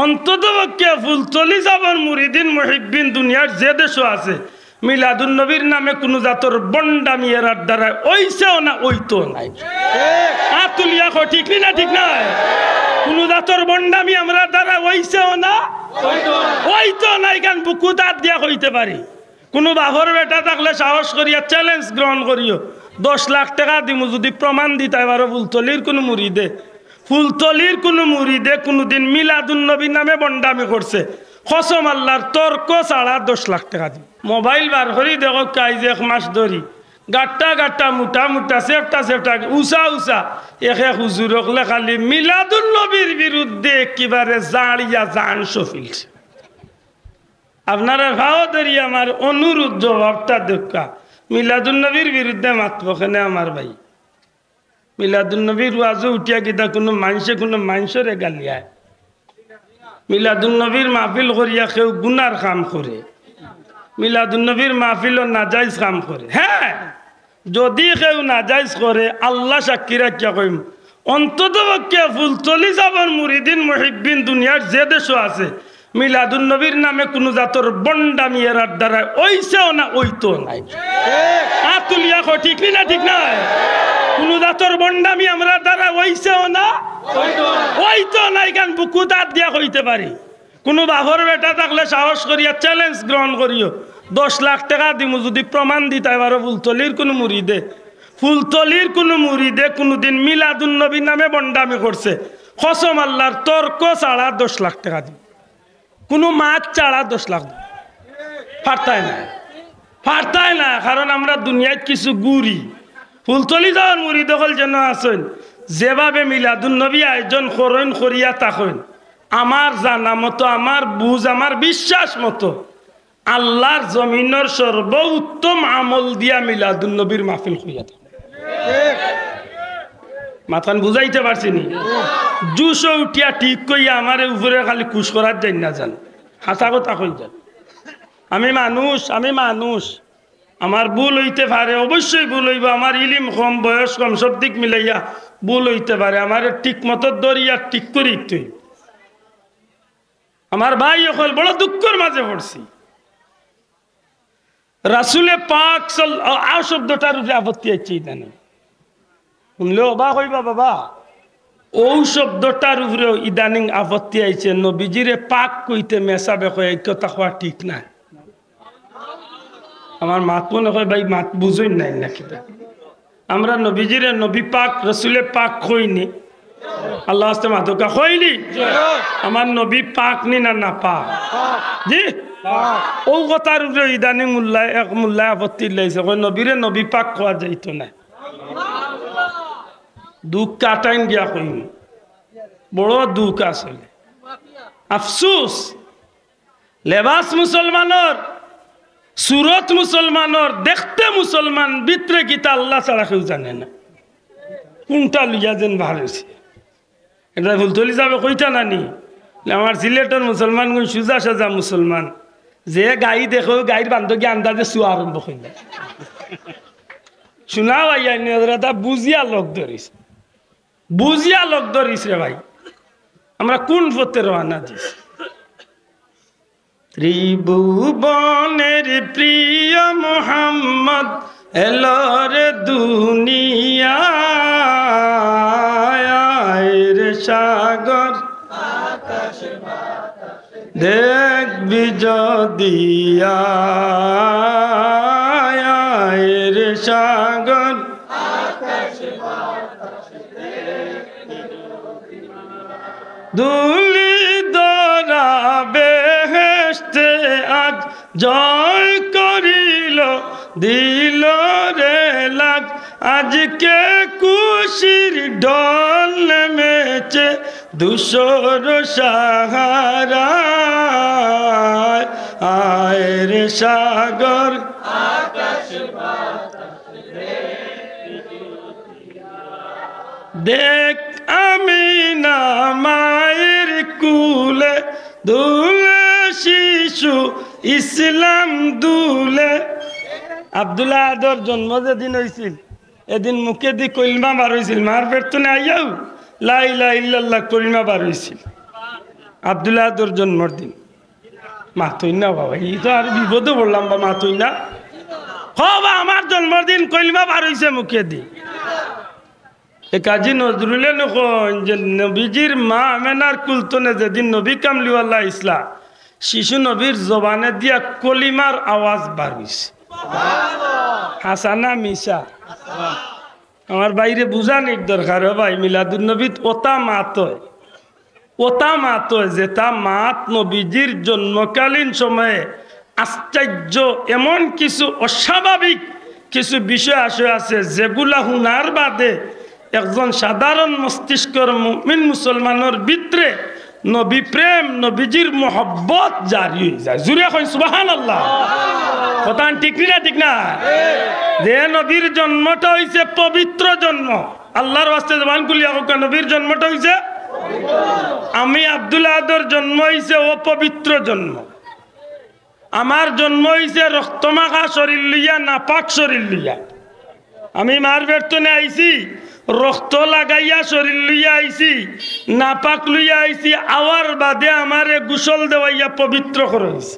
অন্ততপক্ষে ফুলতলি যাবার মুরিদিন মুহিব্বিন দুনিয়ার যে দেশও আছে মিলাদুন নবীর নামে কোন জাতর বন্ডামি এরার দ্বারা ওইছেও না ওইতো নাই। আতুলিয়া ঠিক না ঠিক না? কোন জাতর বন্ডামি আমরা দ্বারা ওইছেও না ওইতো নাই। কারণ বুকু দাঁত দিয়া হইতে পারি। কোনো বাপর বেটা থাকলে সাহস করিয়া চ্যালেঞ্জ গ্রহণ করিও 10 লাখ টাকা দিমু যদি প্রমাণ দিতে পারো ফুলতলির কোনো মুরিদে কোনোদিন মিলাদুন নবীর নামে বন্ডামি করছে, কসম আল্লাহর তর্ক ছাড়া 10 লাখ টাকা দিম। মোবাইল বার করি দেখো কাজ 1 মাস ধরি গাট্টা মোটা সেফটা উষা এক হুজুর হলে খালি মিলাদুন নবীর বিরুদ্ধে একেবারে জাড়িয়া জান সফিলছে। আপনারা ভাও ধরি আমার অনুরোধ জবাবটা দেখা মিলাদুন নবীর বিরুদ্ধে মাতব কেনে আমার ভাই? মিলাদুন নবীর ওয়াজে উঠিয়া কিতা কোনো মানুষের গালিয়ায়? মিলাদুন নবীর মাহফিল করিয়া কেউ গুনার কাম করে, মিলাদুন নবীর মাহফিলও নাজাইজ কাম করে। হ্যাঁ, যদি কেউ নাজাইজ করে আল্লাহ সাক্ষী রাখিয়া কইম অন্ততপক্ষে ফুলতলি যাবার মুরিদিন মুহিব্বিন দুনিয়ার যে দেশও আছে মিলাদুন নবীর নামে কোন জাতর বন্ডামি এরার দ্বারা ওইছেও না ওইতো নাই। আতুলিয়া ঠিক না ঠিক না? কোন জাতর বন্ডামি আমরা দ্বারা ওইছেও না ওইতো নাই। কারণ বুকু দাঁত দিয়া হইতে পারি। কোনো বাপর বেটা থাকলে সাহস করিয়া চ্যালেঞ্জ গ্রহণ করিও 10 লাখ টাকা দিমু যদি প্রমাণ দিতে পারো ফুলতলির কোনো মুরিদে কোনোদিন মিলাদুন নবীর নামে বন্ডামি করছে, কসম আল্লাহর তর্ক ছাড়া 10 লাখ টাকা দিম। কোনো মাছ ছাড়া 10 লাখ দিম। ফারতায় না। কারণ আমরা দুনিয়ায় কিছু গুড়ি ফুলতলি যাওয়ার মুরিদ হল যেন আসেন যেভাবে মিলাদুন নবী আয়োজন করেন করিয়া থাকেন আমার জানা মতো, আমার বুঝ, আমার বিশ্বাস মতো আল্লাহর জমিনের সর্বোত্তম আমল দিয়া মিলাদুন নবীর মাহফিল হইয়া থাকে। মাথান বুঝাইতে পারছি নি? জুসো উঠিয়া ঠিক কইয়া আমার উপরে খালি খুশ করার যাই না জান, হাসা কথা কই যান। আমি মানুষ আমার ভুল হইতে পারে, অবশ্যই ভুল হইব। আমার ইলিম কম, বয়স কম, সব দিক মিলাইয়া ভুল হইতে পারে। আমার ঠিক মতো দরিয়া ঠিক করি তুই আমার ভাই হল বড় দুঃখের মাঝে পড়ছি। রাসূলে পাক আ শব্দটার উপরে আপত্তি আছে ইদানিং, শুনলে অবাক হইবা বাবা। ও শব্দটার উপরে ইদানিং আপত্তি আইছে। নবীজিরে পাক কইতে মেসাবে কয় এই কথা হওয়া ঠিক না। আমার মাত মনে হয় ভাই মাত বুঝই নাই নাকি? আমরা নবীজিরে নবী পাক রসুলে পাক কইনি, আল্লাহ আস্তে মাতুকা কইনি। আমার নবী পাক নি না পাক জি ও কথার উপরে ইদানিং মোল্লায় আপত্তি লাইছে, কই নবীরে নবী পাক কোয়া যাইতো না। দুঃখ কাটাইন দিয়া কইম, বড় দুঃখ আসলে, আফসুস। লেবাস মুসলমানের, সুরত মুসলমানের, দেখতে মুসলমান, ভিতরে গীতা আল্লাহ ছাড়া কেউ জানে না। কোনটা লইয়া যেন ভারছি এটা ফুলতলি যাবে কইতা নানি? আমার সিলেটের মুসলমান কোন সুজা সাজা মুসলমান, যে গাই দেখো গাইর বান্ধবী আন্দাজে শুয়া আরম্ভ করিলে শোনা ভাই বুঝিয়া লোক ধরিস রে ভাই। আমরা কোন পথে রওনা দিছি? ত্রিভুবনের প্রিয় মোহাম্মদ এলোর দুনিয়ার সাগর দেখবি যদি রে সাগর দুলি দরা বেহেশতে আজ জয় করিল দিল রে লাগ। আজকে খুশির ঢল নেমেছে দুশোর সাহারা আয় রে সাগর দেখ আমি না মায়ের কুলে দুলে শিশু ইসলাম দুলে। আব্দুল্লাহ আদর জন্ম যেদিন হয়েছিল এদিন মুখে দি কলমা বার হয়েছিল, মার পেট তো আইয়াও লা ইলাহা ইল্লাল্লাহ কলমা বার হয়েছিল। আব্দুল্লাহর জন্মদিন মাতই না বাবা, এই তো আর বিপদে বললাম বা মাতই না। বা আমার জন্মদিন কইলবা বার হইছে মুখে দি। এ কাজী নজরুলে নখন যে নবীজির মা আমেনার কুলতনে যেদিন নবী কামলিওয়াল্লাহ ইসলাম শিশু নবীর জবানে দিয়া কলিমার আওয়াজ বার হইছে। হাসানা মিশা আমার বাইরে বুঝানির দরকার ভাই, মিলাদুন নবীত ওতা মাত যেটা মাত নবীজির জন্মকালীন সময়ে আশ্চর্য এমন কিছু অস্বাভাবিক কিছু বিষয় আছে যেগুলা হুনার বাদে একজন সাধারণ মস্তিষ্কর মুমিন মুসলমানের ভিতরে নবী প্রেম নবীজির মোহব্বত জারি হয়ে যায়। জুড়ে কই সুবহানাল্লাহ। কথা ঠিক না? যে নবীর জন্মটা হইছে পবিত্র জন্ম। আল্লাহর ওয়াস্তে জবান খুলিয়া হোক, নবীর জন্মটা হইছে, আমি আব্দুল্লাহর জন্ম হইছে অপবিত্র জন্ম। আমার জন্ম হইছে রক্তমাখা শরীর লইয়া, নাপাক শরীর লইয়া। আমি মার বের্তনে আইছি, রক্ত লাগাইয়া শরীর লইয়া আইছি, নাপাক লইয়া আইছি, আওয়ার বাদে আমারে গোসল দেওয়াইয়া পবিত্র করে হইছে।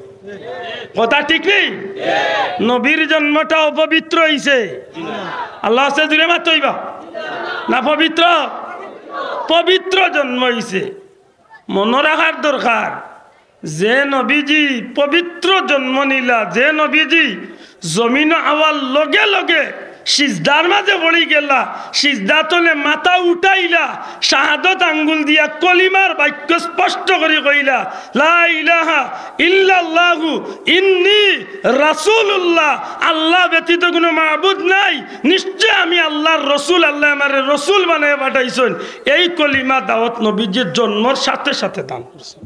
কথা ঠিক নেই? নবীর জন্মটা অপবিত্র হইছে। আল্লাহ আছে দূরে মাতইবা না, পবিত্র পবিত্র জন্ম হইছে। মনে রাখার দরকার, যে নবীজি পবিত্র জন্ম নিলা, যে নবীজি জমিন আওয়ার লগে লগে সিজদার মাঝে পড়ি গেলা, সিজদা তলে মাথা উঠাইলা, শাহাদত আঙ্গুল দিয়া কলিমার বাক্য স্পষ্ট করে কইলা, লা ইলাহা ইল্লাল্লাহু ইন্নী রাসূলুল্লাহ, আল্লাহ ব্যতীত কোনো মাবুদ নাই, নিশ্চয় আমি আল্লাহর রসুল, আল্লাহ আমার রসুল বানায় পাঠাইছেন। এই কলিমা দাওয়াত নবীজির জন্মের সাথে সাথে দান করছে।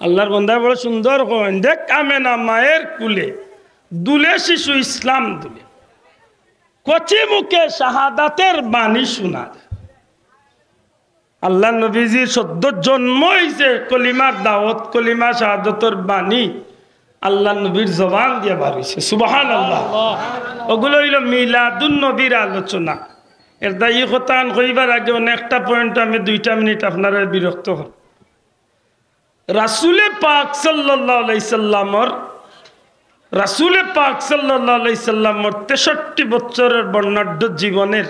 আল্লাহর বান্দা বড় সুন্দর করেন, দেখ আমেনা মায়ের কুলে দুলে শিশু ইসলাম দুলে, কচি মুখে শাহাদাতের বাণী শোনা। আল্লাহ নবীজির সদ্য জন্ম হইছে, কলিমার দাওয়াত, কলিমা শাহাদাতের বাণী আল্লাহ নবীর জবান দিয়ে বার হইছে। সুবহানাল্লাহ। ওগুলো হইল মিলাদুন নবীর আলোচনা। এর দায়ী কথা কইবার আগে অনেকটা পয়েন্ট আমি 2 মিনিট আপনারা বিরক্ত হন। রাসূলে পাক সাল্লাল্লাহু আলাইহি সাল্লামর রাসূলে পাক সাল্লাল্লাহু আলাইহি সাল্লামর 63 বছরের বর্ণাঢ্য জীবনের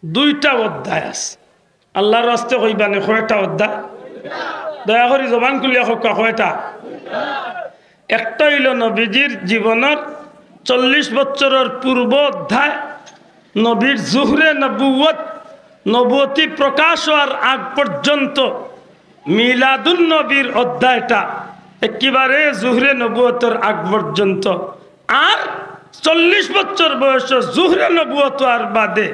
2টা অধ্যায় আছে। আল্লাহর রাস্তে কইবানে কয়টা অধ্যায়? দয়া করে জবান খুলিয়া কওয়া, কয়টা? একটা হইল নবীজির জীবনের 40 বছরের পূর্ব অধ্যায়, নবীর জুহরে নবুয়তি প্রকাশ হওয়ার আগ পর্যন্ত মিলাদুন নবীর অধ্যায়টা একেবারে জুহরে নবুয়তের আগ পর্যন্ত। আর 40 বছর বয়স জুহরে নবুয়ত আর বাদে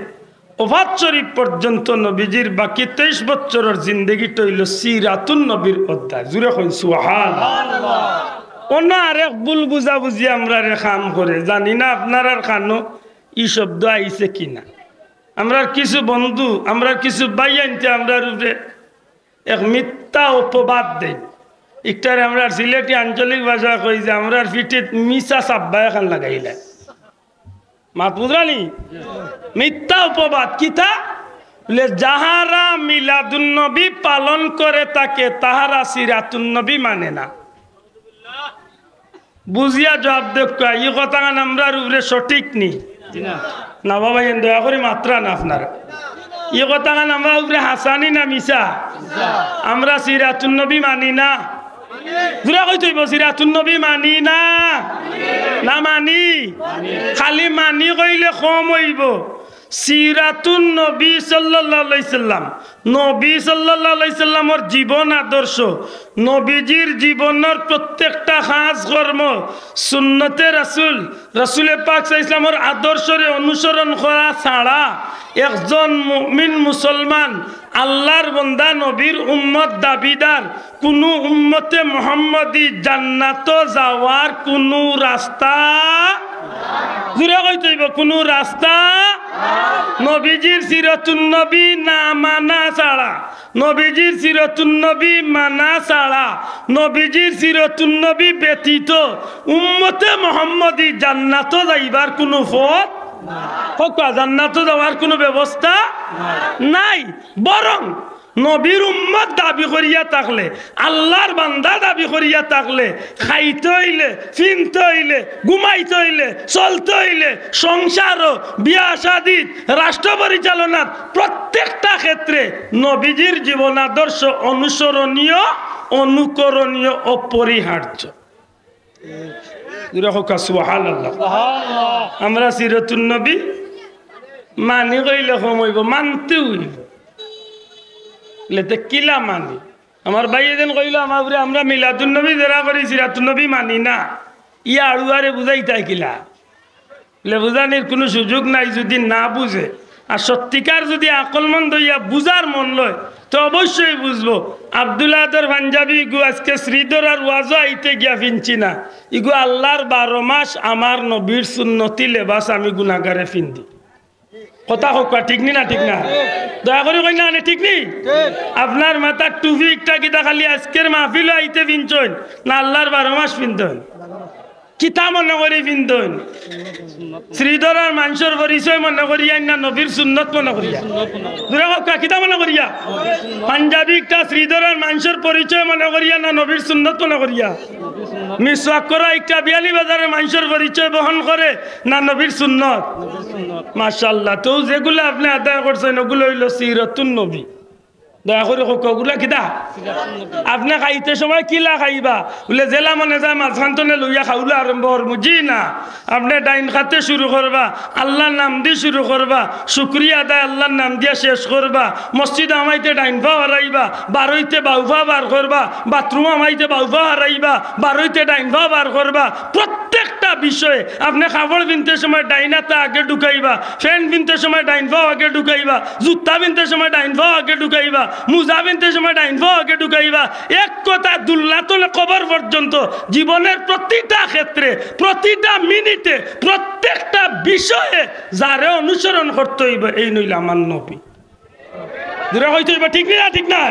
ওফাত শরীফ পর্যন্ত নবীজির বাকি 23 বছরের জিন্দগিটা হইল সিরাতুন নবীর অধ্যায়। জুরে কইন সুবহানাল্লাহ। অন্য আরেক ভুল বুঝাবুঝি আমরা কাম করে, জানি না আপনার আর খানো ই শব্দ আইছে কিনা। আমরা কিছু বন্ধু, আমরা কিছু ভাই আনতে আমরা রূপে এক মিথ্যা অপবাদ দেই। একটার আমরা সিলেটি আঞ্চলিক ভাষা কই যে আমরা পিঠিত মিশা সাব্বা এখন লাগাইলে মাতবুদ্রানি মিথ্যা অপবাদ। কিতা বলে? যাহারা মিলাদুন নবী পালন করে তাকে তাহারা সিরাতুন নবী মানে না। বুঝিয়া জবাব দেখ, ই কথা আমরা উপরে সঠিক নি না বাবা, দয়া করে মাত্রা না আপনারা। ই কথা আমরা উপরে হাসানি না মিশা? আমরা সিরাতুন নবী মানি না। সিরাতুন নবী মানি না, না মানি? খালি মানি কইলে কম হইব। সিরাতুন নবী সাল্লাল্লাহু আলাইহি সাল্লাম, নবী সাল্লাল্লাহু আলাইহি সাল্লামের জীবন আদর্শ, নবীজির জীবনের প্রত্যেকটা কাজ কর্ম, সুন্নতে রাসূল, রাসূলে পাক সাল্লাল্লাহু আলাইহি সাল্লামের আদর্শরে অনুসরণ করা ছাড়া একজন মুমিন মুসলমান আল্লাহর বান্দা নবীর উম্মত দাবিদার কোন উম্মতে মুহাম্মদী জান্নাত যাওয়ার কোন রাস্তা জুড়ে কইতে হইব, কোন রাস্তা নবীজির সিরাতুন নবী না মানা ছাড়া, নবীজির সিরাতুন নবী মানা ছাড়া, নবীজির সিরাতুন নবী ব্যতীত উম্মতে মুহাম্মদী জান্নাত যাইবার কোন পথ, জান্নাত যাওয়ার কোনো ব্যবস্থা নাই। বরং নবীর উম্মত দাবি করিয়া থাকলে, আল্লাহর বান্দা দাবি করিয়া থাকলে, খাইতে হইলে, ফিনতে হইলে, ঘুমাইতে হইলে, চলতে হইলে, সংসার, বিয়া শাদী, রাষ্ট্র পরিচালনার প্রত্যেকটা ক্ষেত্রে নবীজির জীবন আদর্শ অনুসরণীয়, অনুকরণীয়, অপরিহার্য। সুবহানাল্লাহ। আমরা সিরাতুন নবী মানি কইলে কমইব, মানতে হইব। কিলা মানি? আমার ভাই এদিন কইল আমার আমরা মিলাদুন নবী যারা করি সিরাতুন নবী মানি না, ইয়া আড়ুয়ারে বুঝাইতাই কিলা? বুঝানির কোনো সুযোগ নাই। যদি না বুঝে আর সত্যিকার যদি আকলমন্দ হইয়া বুঝার মন লয় তো অবশ্যই বুঝবো। আব্দুল্লাহর পাঞ্জাবি ইগু আজকে শ্রীধর আর ওয়াজও আইতে গিয়া ফিনছি না, ইগু আল্লাহর 12 মাস আমার নবীর সুন্নতি লেবাস আমি গুনাহগারে ফিন্দি। কথা হোক, ঠিক নি না? ঠিক না? দয়া করে কই না ঠিক নি? আপনার মাথার টুপি একটা কিতা খালি আজকের মাহফিল আইতে ফিনছেন না আল্লাহর 12 মাস ফিনতেন? কিতা মনে করি ফিনতেন? শ্রীধরার মানুষের পরিচয় মনে করিয়া না নবীর সুন্নত মনে করিয়া? দূরে হোক, কিতা মনে করিয়া? পাঞ্জাবি একটা শ্রীধরার মানুষের পরিচয় মনে করিয়া না নবীর সুন্নত মনে করিয়া? মিসওয়াক করা একটা বিয়ালি বাজারের মানুষের পরিচয় বহন করে না নবীর সুন্নত? মাশাআল্লাহ। তো যেগুলো আপনি আদায় করছেন ওগুলো হইল সিরাতুন নবী। দয়া করে ওগুলা কিতা? আপনি খাইতে সময় কিলা খাইবা বলে জেলা মনে যায় মাঝখান তনে লইয়া খাওলা আরম্ভ করবো? জি না, আপনি ডাইন খাতে শুরু করবা, আল্লাহর নাম দিয়ে শুরু করবা, শুক্রিয়া আদায় আল্লাহর নাম দিয়া শেষ করবা, মসজিদ আমাইতে ডাইন পা হারাইবা, বারোইতে বাউফা বার করবা, বাথরুম আমাইতে বাউফা হারাইবা, বারোইতে ডাইন পা বার করবা। প্রত্যেকটা বিষয়ে আপনি কাপড় কিনতে সময় ডাইনাতে আগে ঢুকাইবা, ফ্যান কিনতে সময় ডাইন পা আগে ঢুকাইবা, জুতা কিনতে সময় ডাইন পা আগে ঢুকাইবা, মুজা কিনতে সময় ডাইন পা আগে ঢুকাইবা। এক কথা দুল্লাতলে কবর পর্যন্ত জীবনের প্রতিটা ক্ষেত্রে, প্রতিটা মিনিটে, প্রত্যেকটা বিষয়ে যারে অনুসরণ করতে হইব এই নইলে আমার নবী। দূরে হইতে হইব, ঠিক না? ঠিক না?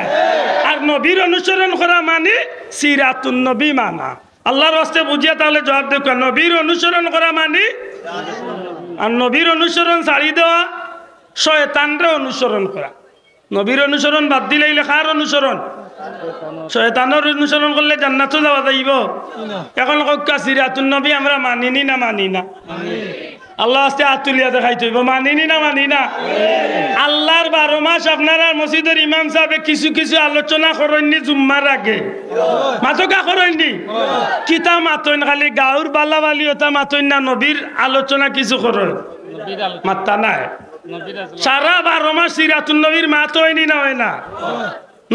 আর নবীর অনুসরণ করা মানে সিরাতুন নবী মানা। আল্লাহর রাস্তে বুঝিয়া তাহলে জবাব দেখ, নবীর অনুসরণ করা মানে? আর নবীর অনুসরণ ছাড়ি দেওয়া শয়তানরে অনুসরণ করা। নবীর অনুসরণ বাদ দিলে কার অনুসরণ? শয়তানের অনুসরণ করলে জান্নাতে যাওয়া যাইব? এখন কক্কা সিরাতুন নবী আমরা মানিনি না মানি না? আল্লাহ আস্তে আতুলিয়া দেখাইতে হইব, মানিনি না মানি না? আল্লাহর 12 মাস আপনারা মসজিদের ইমাম সাহেব কিছু কিছু আলোচনা করেননি জুম্মার আগে? মাতকা করেননি? কিতা মাতইন? খালি গাঁর বালাবালিওতা মাতইন না নবীর আলোচনা কিছু করেন? মাত্তা নাই। সারা 12 মাস সিরাতুন নবীর মাত হয়নি না? হয় না?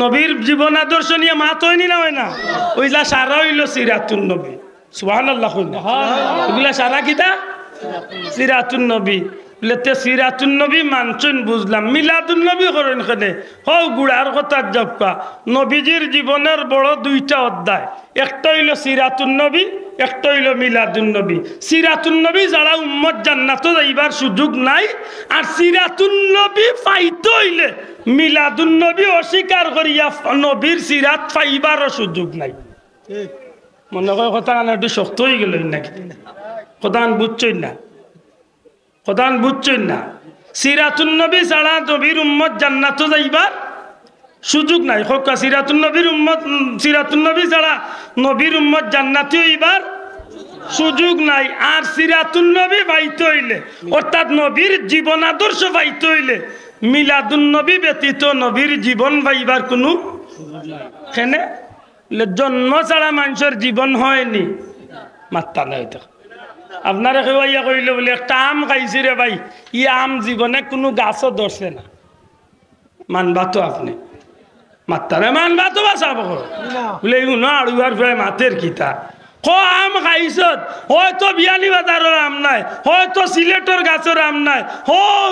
নবীর জীবন আদর্শ নিয়ে মাত হয়নি না? হয় না? ওইলা সারা হইল সিরাতুন নবী। সুবহানাল্লাহ। এগুলা সারা কিতা? সিরাতুন নবী। লেতে সিরাতুন নবী মানছেন বুঝলাম, মিলাদুন নবী করেন কেনে? হও গুড়ার কথা জপকা। নবীজির জীবনের বড় 2টা অধ্যায়, একটা হইল সিরাতুন নবী, একটা হইল মিলাদুন নবী। সিরাতুন নবী যারা উম্মত জান্নাতে যাইবার সুযোগ নাই, আর সিরাতুন নবী পাইতে হইলে মিলাদুন নবী অস্বীকার করিয়া নবীর সিরাত পাইবারও সুযোগ নাই। মনে হয় কথা একটু শক্ত হয়ে গেল নাকি? কথা বুঝছই না? কথা বুঝছই না? সিরাতুন নবী ছাড়া নবীর উম্মত জান্নাতে যাইবার সুযোগ নাই। হোক সিরাতুন নবীর উম্মত, সিরাতুন নবী ছাড়া নবীর উম্মত জান্নাতি হইবার সুযোগ নাই। আর সিরাতুন নবী পাইতে হইলে, অর্থাৎ নবীর জীবন আদর্শ পাইতে হইলে মিলাদুন নবী ব্যতীত নবীর জীবন পাইবার কোনো কেনে? জন্ম ছাড়া মানুষের জীবন হয়নি, মাত্তা নাই। আপনারা কেউয়া কইলে বলে একটা আম খাইছি রে ভাই, ই আম জীবনে কোনো গাছও ধরছে না, মানবা তো? আপনি মাত্তারে মানবা তো? বাঁচাব বলে আড়ুয়ার ভাই মাতের কিতা আম খাইছত? হয়তো বিয়ানি বাজারের আম নাই, হয়তো সিলেটের গাছের আম নাই,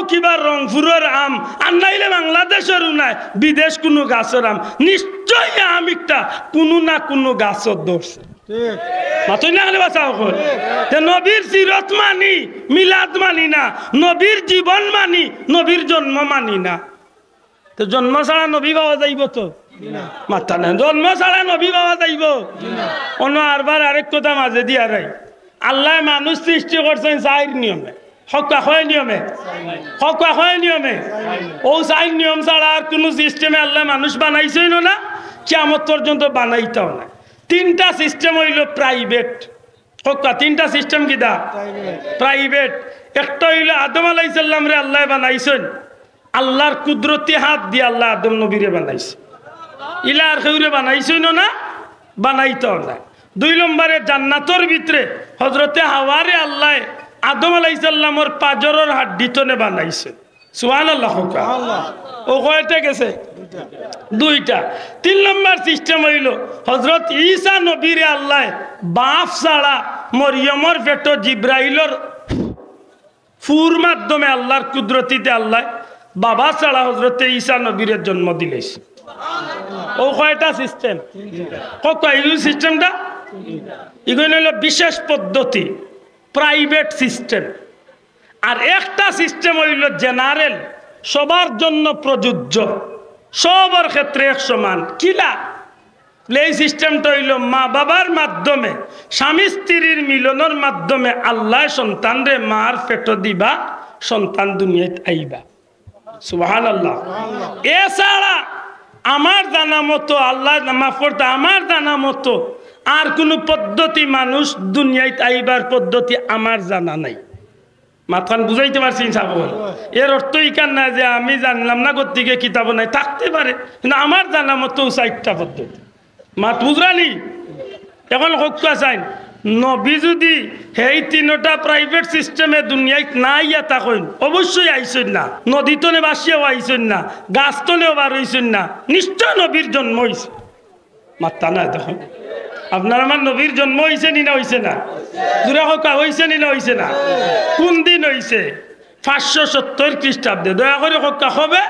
কিবা রংপুরের আম, আর নাইলে বাংলাদেশেরও নাই, বিদেশ কোনো গাছের আম নিশ্চয় আম একটা কোনো না কোনো গাছের ধরছে। মাতই না হলে বাঁচাও। নবীর সিরত মানি, মিলাদ মানি না। নবীর জীবন মানি, নবীর জন্ম মানি না। তো জন্ম ছাড়া নবী পাওয়া যাইব তো? মাথা না, জন্ম ছাড়া নবী পাওয়া যাইব? অন্য আরবার আরেক কথা মাঝে দিয়া রাই, আল্লাহ মানুষ সৃষ্টি করছেন 4 নিয়মে। হকা হয় নিয়মে হকা হয় নিয়মে ও চাই নিয়ম ছাড়া আর কোনো সিস্টেমে আল্লাহ মানুষ বানাইছই না কিয়ামত পর্যন্ত বানাইতেও না তিনটা সিস্টেম হইল প্রাইভেট হকা তিনটা সিস্টেম কিদা প্রাইভেট একটা হইল আদম আলাইহিস সালাম রে আল্লাহ বানাইছেন আল্লাহর কুদরতি হাত দিয়ে আল্লাহ আদম নবীরে বানাইছে ইলা আর কেউরে বানাইছই না বানাইতেও না দুই নম্বরে জান্নাতর ভিতরে হযরতে হাওয়ারে আল্লাহ আদম আলাইহিস সালামের পাজরের হাড্ডি তনে বানাইছে সুবহানাল্লাহ ও কয়টা গেছে দুইটা তিন নম্বর সিস্টেম হইল হযরত ঈসা নবীরে আল্লাহ বাপ ছাড়া মরিয়মর পেট জিব্রাইলের ফুর মাধ্যমে আল্লাহর কুদরতিতে আল্লাহ বাবা ছাড়া হযরতে ঈসা নবীরে জন্ম দিলেছে ও কয়টা সিস্টেম কয় সিস্টেমটা এগুলো হলো বিশেষ পদ্ধতি প্রাইভেট সিস্টেম আর একটা সিস্টেম হইল জেনারেল সবার জন্য প্রযোজ্য সবার ক্ষেত্রে এক সমান কিলা এই সিস্টেমটা হইল মা বাবার মাধ্যমে স্বামী স্ত্রীর মিলনের মাধ্যমে আল্লাহ সন্তানরে মার পেট দিবা সন্তান দুনিয়াতে আইবা সুবহানাল্লাহ এছাড়া আমার জানা মতো আল্লাহ মাফ করতে আমার জানা মতো আর কোনো পদ্ধতি মানুষ দুনিয়াতে আইবার পদ্ধতি আমার জানা নাই মাথান বুঝাইতে পারছি সাবল এর অর্থ ইকান না যে আমি জানলাম না গতিকে কিতাব নাই থাকতে পারে কিন্তু আমার জানা মতো চারটা পদ্ধতি মাত বুঝরানি এখন হক্কা চাইন নবী যদি এই তিনটা প্রাইভেট সিস্টেমে দুনিয়ায় না ইয়া থাকেন অবশ্যই আইসেন না নদীতনে বাসিয়াও আইসেন না গাছতনেও বার হইছেন না নিশ্চয় নবীর জন্ম হয়েছে মাত্তা না দেখুন আপনার আমার নবীর জন্ম হয়েছে নি না হয়েছে না জুড়ে হকা হয়েছে নি না হয়েছে না কোন দিন হয়েছে 570 খ্রিস্টাব্দে দয়া করে হকা হবে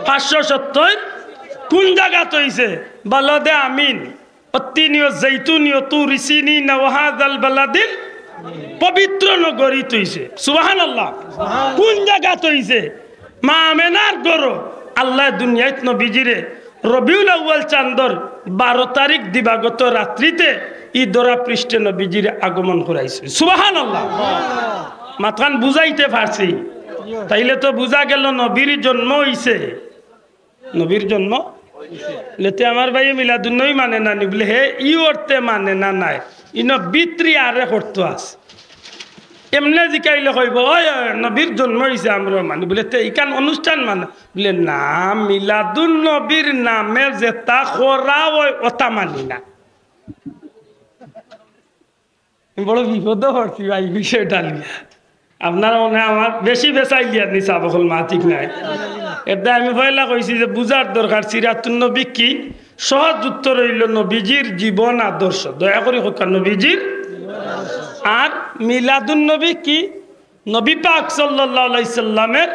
570 কোন জায়গাতে হয়েছে বালদে আমিন অত্তিনীয় জৈতুনীয় তুরিসিনি নওহাদাল বালাদিল পবিত্র নগরী তৈছে সুবহানাল্লাহ কোন জায়গাতে হয়েছে মা আমেনার গরো আল্লাহ দুনিয়াত নবীজিরে রবিউল আউয়াল চাঁদর 12 তারিখ দিবাগত রাত্রিতে ঈদরা পৃষ্ঠে নবীজির আগমন করাইছে সুবহানাল্লাহ মাথান বুঝাইতে পারছি তাইলে তো বুঝা গেল নবীর জন্ম হইছে নবীর জন্ম লেতে আমার ভাই মিলাদুন্নবী মানে না নিবলে হে ই অর্থে মানে না নাই ইন বিত্রি আরে করতে আছে এমনি জিকাইলে কইব ওই নবীর জন্ম হয়েছে আমরা মানি বলে ইকান অনুষ্ঠান মানে বলে না মিলাদুন নবীর নামে যেটা করা ওই ওটা মানি না বড় বিপদ হচ্ছি ভাই বিষয়টা নিয়ে আপনারা মনে আমার বেশি বেসাই লিয়ার নিচা বকল মা ঠিক নাই এটা আমি পয়লা কইছি যে বুঝার দরকার সিরাতুন নবী কি সহজ উত্তর হইল নবীজির জীবন আদর্শ দয়া করে হোক নবীজির আর মিলাদুন নবী কি নবী পাক সাল্লাল্লাহু আলাইহি সাল্লামের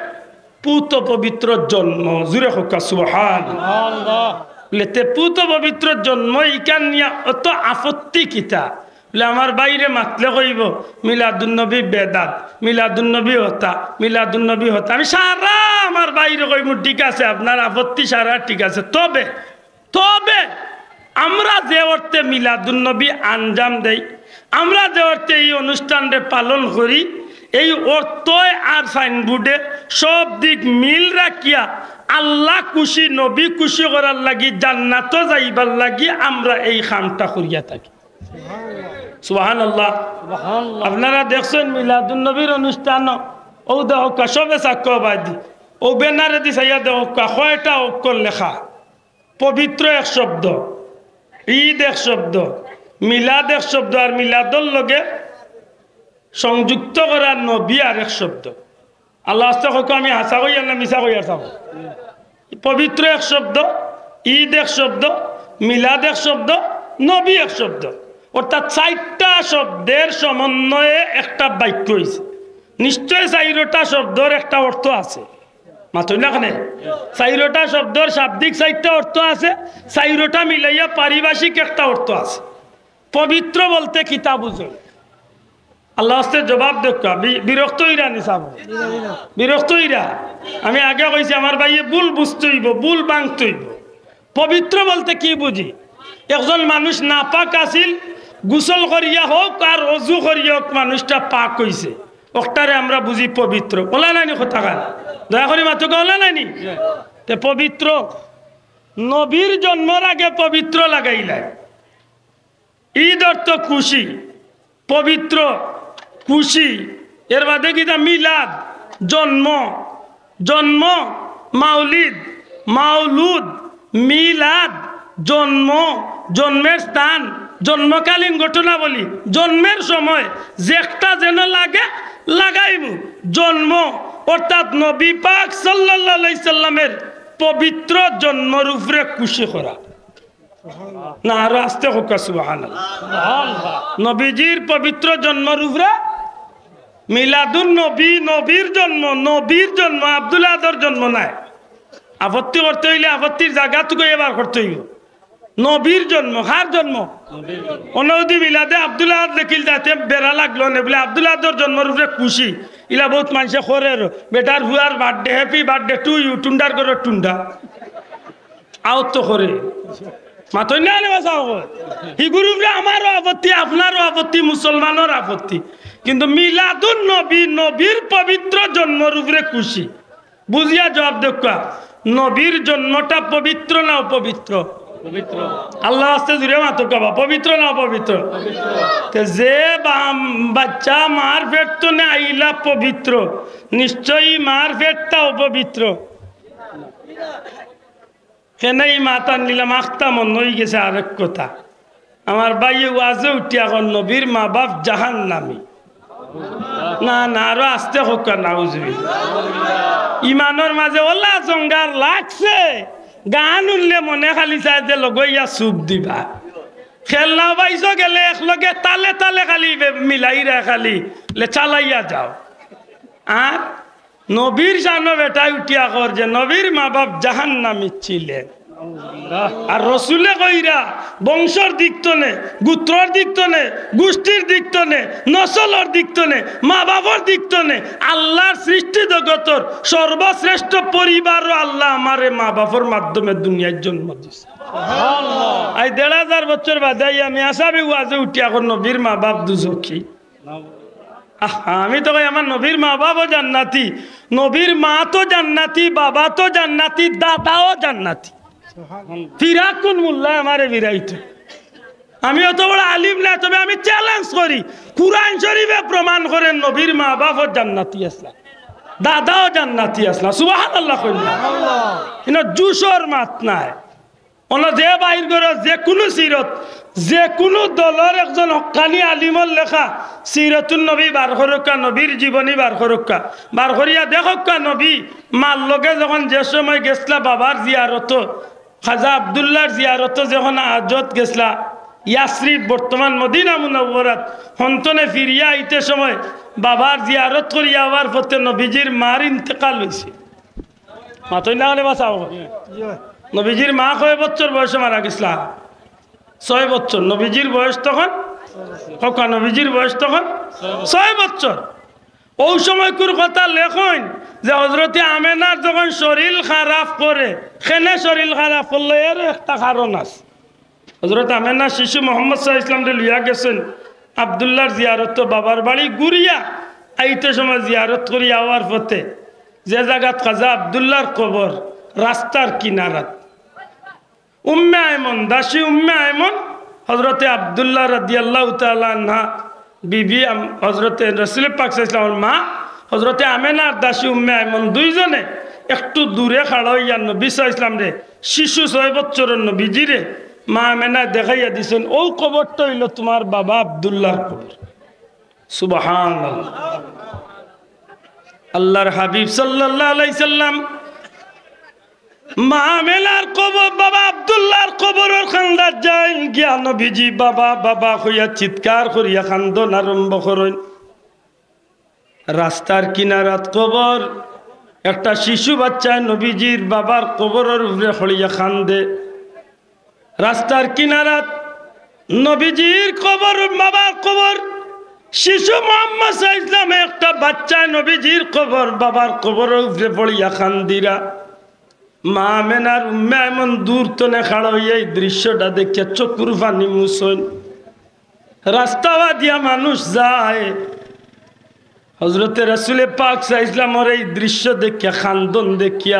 পুত পবিত্র জন্ম জুরে হোক সুবহানাল্লাহ লেতে পুত পবিত্র জন্ম ইকান নিয়া অত আপত্তি কিতা বলে আমার বাইরে মাতলে কইব মিলাদুন নবী বেদাত মিলাদুন নবী হতা মিলাদুন নবী হতা আমি সারা আমার বাইরে কইব ঠিক আছে আপনার আপত্তি সারা ঠিক আছে তবে তবে আমরা যে অর্থে মিলাদুন নবী আঞ্জাম দেই আমরা যে অর্থে এই অনুষ্ঠানটা পালন করি এই অর্থই আর সাইনবোর্ডে সব দিক মিল রাখিয়া আল্লাহ খুশি নবী খুশি করার লাগি জান্নাত যাইবার লাগি আমরা এই কামটা করিয়া থাকি সুবহানাল্লাহ আপনারা দেখছেন মিলাদুন নবীর অনুষ্ঠান ও দেহ সবে সাক্ষ্যবাদী ও বেনারে দি সাইয়া দেহ কয়টা অক্ষর লেখা পবিত্র এক শব্দ ঈদ এক শব্দ মিলাদ এক শব্দ আর মিলাদর লগে সংযুক্ত করা নবী আর এক শব্দ আল্লাহ আমি হাসা কই আর না মিশা কই আর পবিত্র এক শব্দ ঈদ এক শব্দ মিলাদ এক শব্দ নবী এক শব্দ অর্থাৎ 4টা শব্দের সমন্বয়ে একটা বাক্য হয়েছে নিশ্চয় 4টা শব্দের একটা অর্থ আছে মাত্র না কেন 4টা শব্দের শাব্দিক 4টা অর্থ আছে 4টা মিলাইয়া পারিভাষিক একটা অর্থ আছে পবিত্র বলতে কিতা বুঝো আল্লাহ জবাব দেখা বিরক্ত হইরা নিসাব বিরক্ত হইরা আমি আগে কইছি আমার ভাইয়ে ভুল বুঝতে হইব ভুল ভাঙতে হইব পবিত্র বলতে কি বুঝি একজন মানুষ নাপাক আছিল গোসল করিয়া হোক আর অজু করিয়া হোক মানুষটা পাক হইছে ওটারে আমরা বুঝি পবিত্র ওলা নাইনি কথা গান দয়া করি মাত্রকে ওলা নাইনি তে পবিত্র নবীর জন্মের আগে পবিত্র লাগাইলাই ঈদ অর্থ খুশি পবিত্র খুশি এর বাদে কিতা মিলাদ জন্ম জন্ম মাউলিদ মাউলুদ মিলাদ জন্ম জন্মের স্থান জন্মকালীন ঘটনা বলি জন্মের সময় যেটা যেন লাগে লাগাইব জন্ম অর্থাৎ নবী পাক সাল্লাল্লাহু আলাইহি সাল্লামের পবিত্র জন্মের উপরে খুশি করা না আরো আস্তে হোক সুবহানাল্লাহ নবীজির পবিত্র জন্মের উপরে মিলাদুন নবী নবীর জন্ম আব্দুল আদর জন্ম নাই আপত্তি করতে হইলে আপত্তির জায়গাটুকু এবার করতে হইব নবীর জন্ম কার জন্ম অনৌদি মিলাদে আব্দুল আদ লেখিল যাতে বেড়া লাগলো না বলে আব্দুল আদর জন্মের উপরে খুশি ইলা বহুত মানুষে করে বেটার হুয়ার birthday happy birthday to you টুন্ডার করে টুন্ডা আউট তো করে মাতই না হিগুরুরে আমারও আপত্তি আপনারও আপত্তি মুসলমানের আপত্তি কিন্তু মিলাদুন নবী নবীর পবিত্র জন্মের উপরে খুশি বুঝিয়া জবাব দেখা নবীর জন্মটা পবিত্র না অপবিত্র পবিত্র আল্লাহ আস্তে জুড়ে মাতো কাবা পবিত্র না অপবিত্র যে বাচ্চা মার পেট তো না আইলা পবিত্র নিশ্চয়ই মার পেটটা অপবিত্র কেনাই মাতা নিলাম আখতা মন হয়ে গেছে আরেক কথা আমার ভাইয়ে ওয়াজে উঠি এখন নবীর মা বাপ জাহান্নামী না না আরো আস্তে হোক নাউজুবিল্লাহ ইমানের মাঝে ওলা জঙ্গার লাগছে গান উঠলে মনে খালি চাই যে লগইয়া চুপ দিবা খেলনা পাইছ গেলে একলগে তালে তালে খালি মিলাইরা খালি চালাইয়া যাও আর নবীর সামনে বেটাই উঠিয়া কর যে নবীর মা বাপ জাহান্নামী ছিলেন আর রসুলে কইরা বংশর দিক তনে গোত্রর দিক তনে গোষ্ঠীর দিক তনে নসলর দিক তনে মা বাবার দিক তনে আল্লাহর সৃষ্টি জগতর সর্বশ্রেষ্ঠ পরিবার আল্লাহ আমারে মা বাবার মাধ্যমে দুনিয়ার জন্ম দিছে সুবহানাল্লাহ আই ১৫০০ বছর বাদে আমি আসাবি ওয়াজে উঠি এখন নবীর মা বাপ দুজখী আমি তো কই আমার নবীর মা বাবাও জান্নাতি নবীর মা তো জান্নাতি বাবা তো জান্নাতি দাদাও জান্নাতি ফিরাক কোন মোল্লা আমারে বিরাইতে আমি অত বড় আলিম না তবে আমি চ্যালেঞ্জ করি কুরআন শরীফে প্রমাণ করেন নবীর মা বাবাও জান্নাতি আসলা দাদাও জান্নাতি আসলা সুবহানাল্লাহ কইলা ইনো জুসর মাত নাই ওনা যে বাইর করে যে কোনো সিরত যে কোনো দলের একজন হক্কানি আলিমর লেখা সিরতুন নবী বার করক্কা নবীর জীবনী বার করক্কা বার করিয়া দেখক্কা নবী মার লগে যখন যে সময় গেছলা বাবার জিয়ারত খাজা আব্দুল্লাহর জিয়ারত যখন আজত গেছলা ইয়াসরিফ বর্তমান মদিনা মুনাওয়ারাত হন্তনে ফিরিয়া আইতে সময় বাবার জিয়ারত করিয়া আবার পথে নবীজির মার ইন্তেকাল হয়েছে মাতই না হলে বাঁচাও নবীজির মা কয় বছর বয়সে মারা গেছলা 6 বছর নবীজির বয়স তখন হকা নবীজির বয়স তখন 6 বছর ওই সময়কুর কথা লেখন যে হজরতে আমেনার যখন শরীর খারাপ করে কেনে শরীর খারাপ করলে এর একটা কারণ আছে হজরত আমেনা শিশু মোহাম্মদ সাল্লাল্লাহু আলাইহি ওয়াসাল্লাম লিয়া গেছেন আব্দুল্লাহর জিয়ারত বাবার বাড়ি ঘুরিয়া আইতে সময় জিয়ারত করি আওয়ার পথে যে জায়গাত খাজা আব্দুল্লাহর কবর রাস্তার কিনারাত উম্মে আয়মন দাসী উম্মে আয়মন হজরতে আব্দুল্লাহ রাদিয়াল্লাহু তাআলা আনহা বিবি হজরতে রাসূল পাক সাল্লাল্লাহু আলাইহি ওয়াসাল্লাম মা হজরতে আমেনার দাসী উম্মে আয়মন দুইজনে একটু দূরে খাড়া হইয়া নবী সাল্লাল্লাহু আলাইহি ওয়াসাল্লাম রে শিশু 6 বছরের নবীজি রে মা আমেনা দেখাইয়া দিছেন ও কবরটা হইল তোমার বাবা আব্দুল্লাহর কবর সুবহানাল্লাহ আল্লাহর হাবিব সাল্লাল্লাহু আলাইহি সাল্লাম মা আমেনার কবর বাবা আব্দুল্লাহর কবরের খান্দার যাই গিয়া নবীজি বাবা বাবা হইয়া চিৎকার করিয়া খান্দন আরম্ভ করেন রাস্তার কিনারাত কবর একটা শিশু বাচ্চা নবীজির বাবার কবরের উপরে হইয়া খান্দে রাস্তার কিনারাত নবীজির কবর বাবার কবর শিশু মোহাম্মদ সাল্লাল্লাহু আলাইহি ওয়াসাল্লাম একটা বাচ্চা নবীজির কবর বাবার কবরের উপরে পড়িয়া খান্দিরা মা আমেনার উম্মে আয়মন দূর তনে খাড়া হইয়া এই দৃশ্যটা দেখে চকুর পানি মুছন রাস্তা দিয়া মানুষ যায় হযরতে রাসূলে পাক সাল্লাল্লাহু আলাইহি ওয়াসাল্লামের এই দৃশ্য দেখিয়া খান্দন দেখিয়া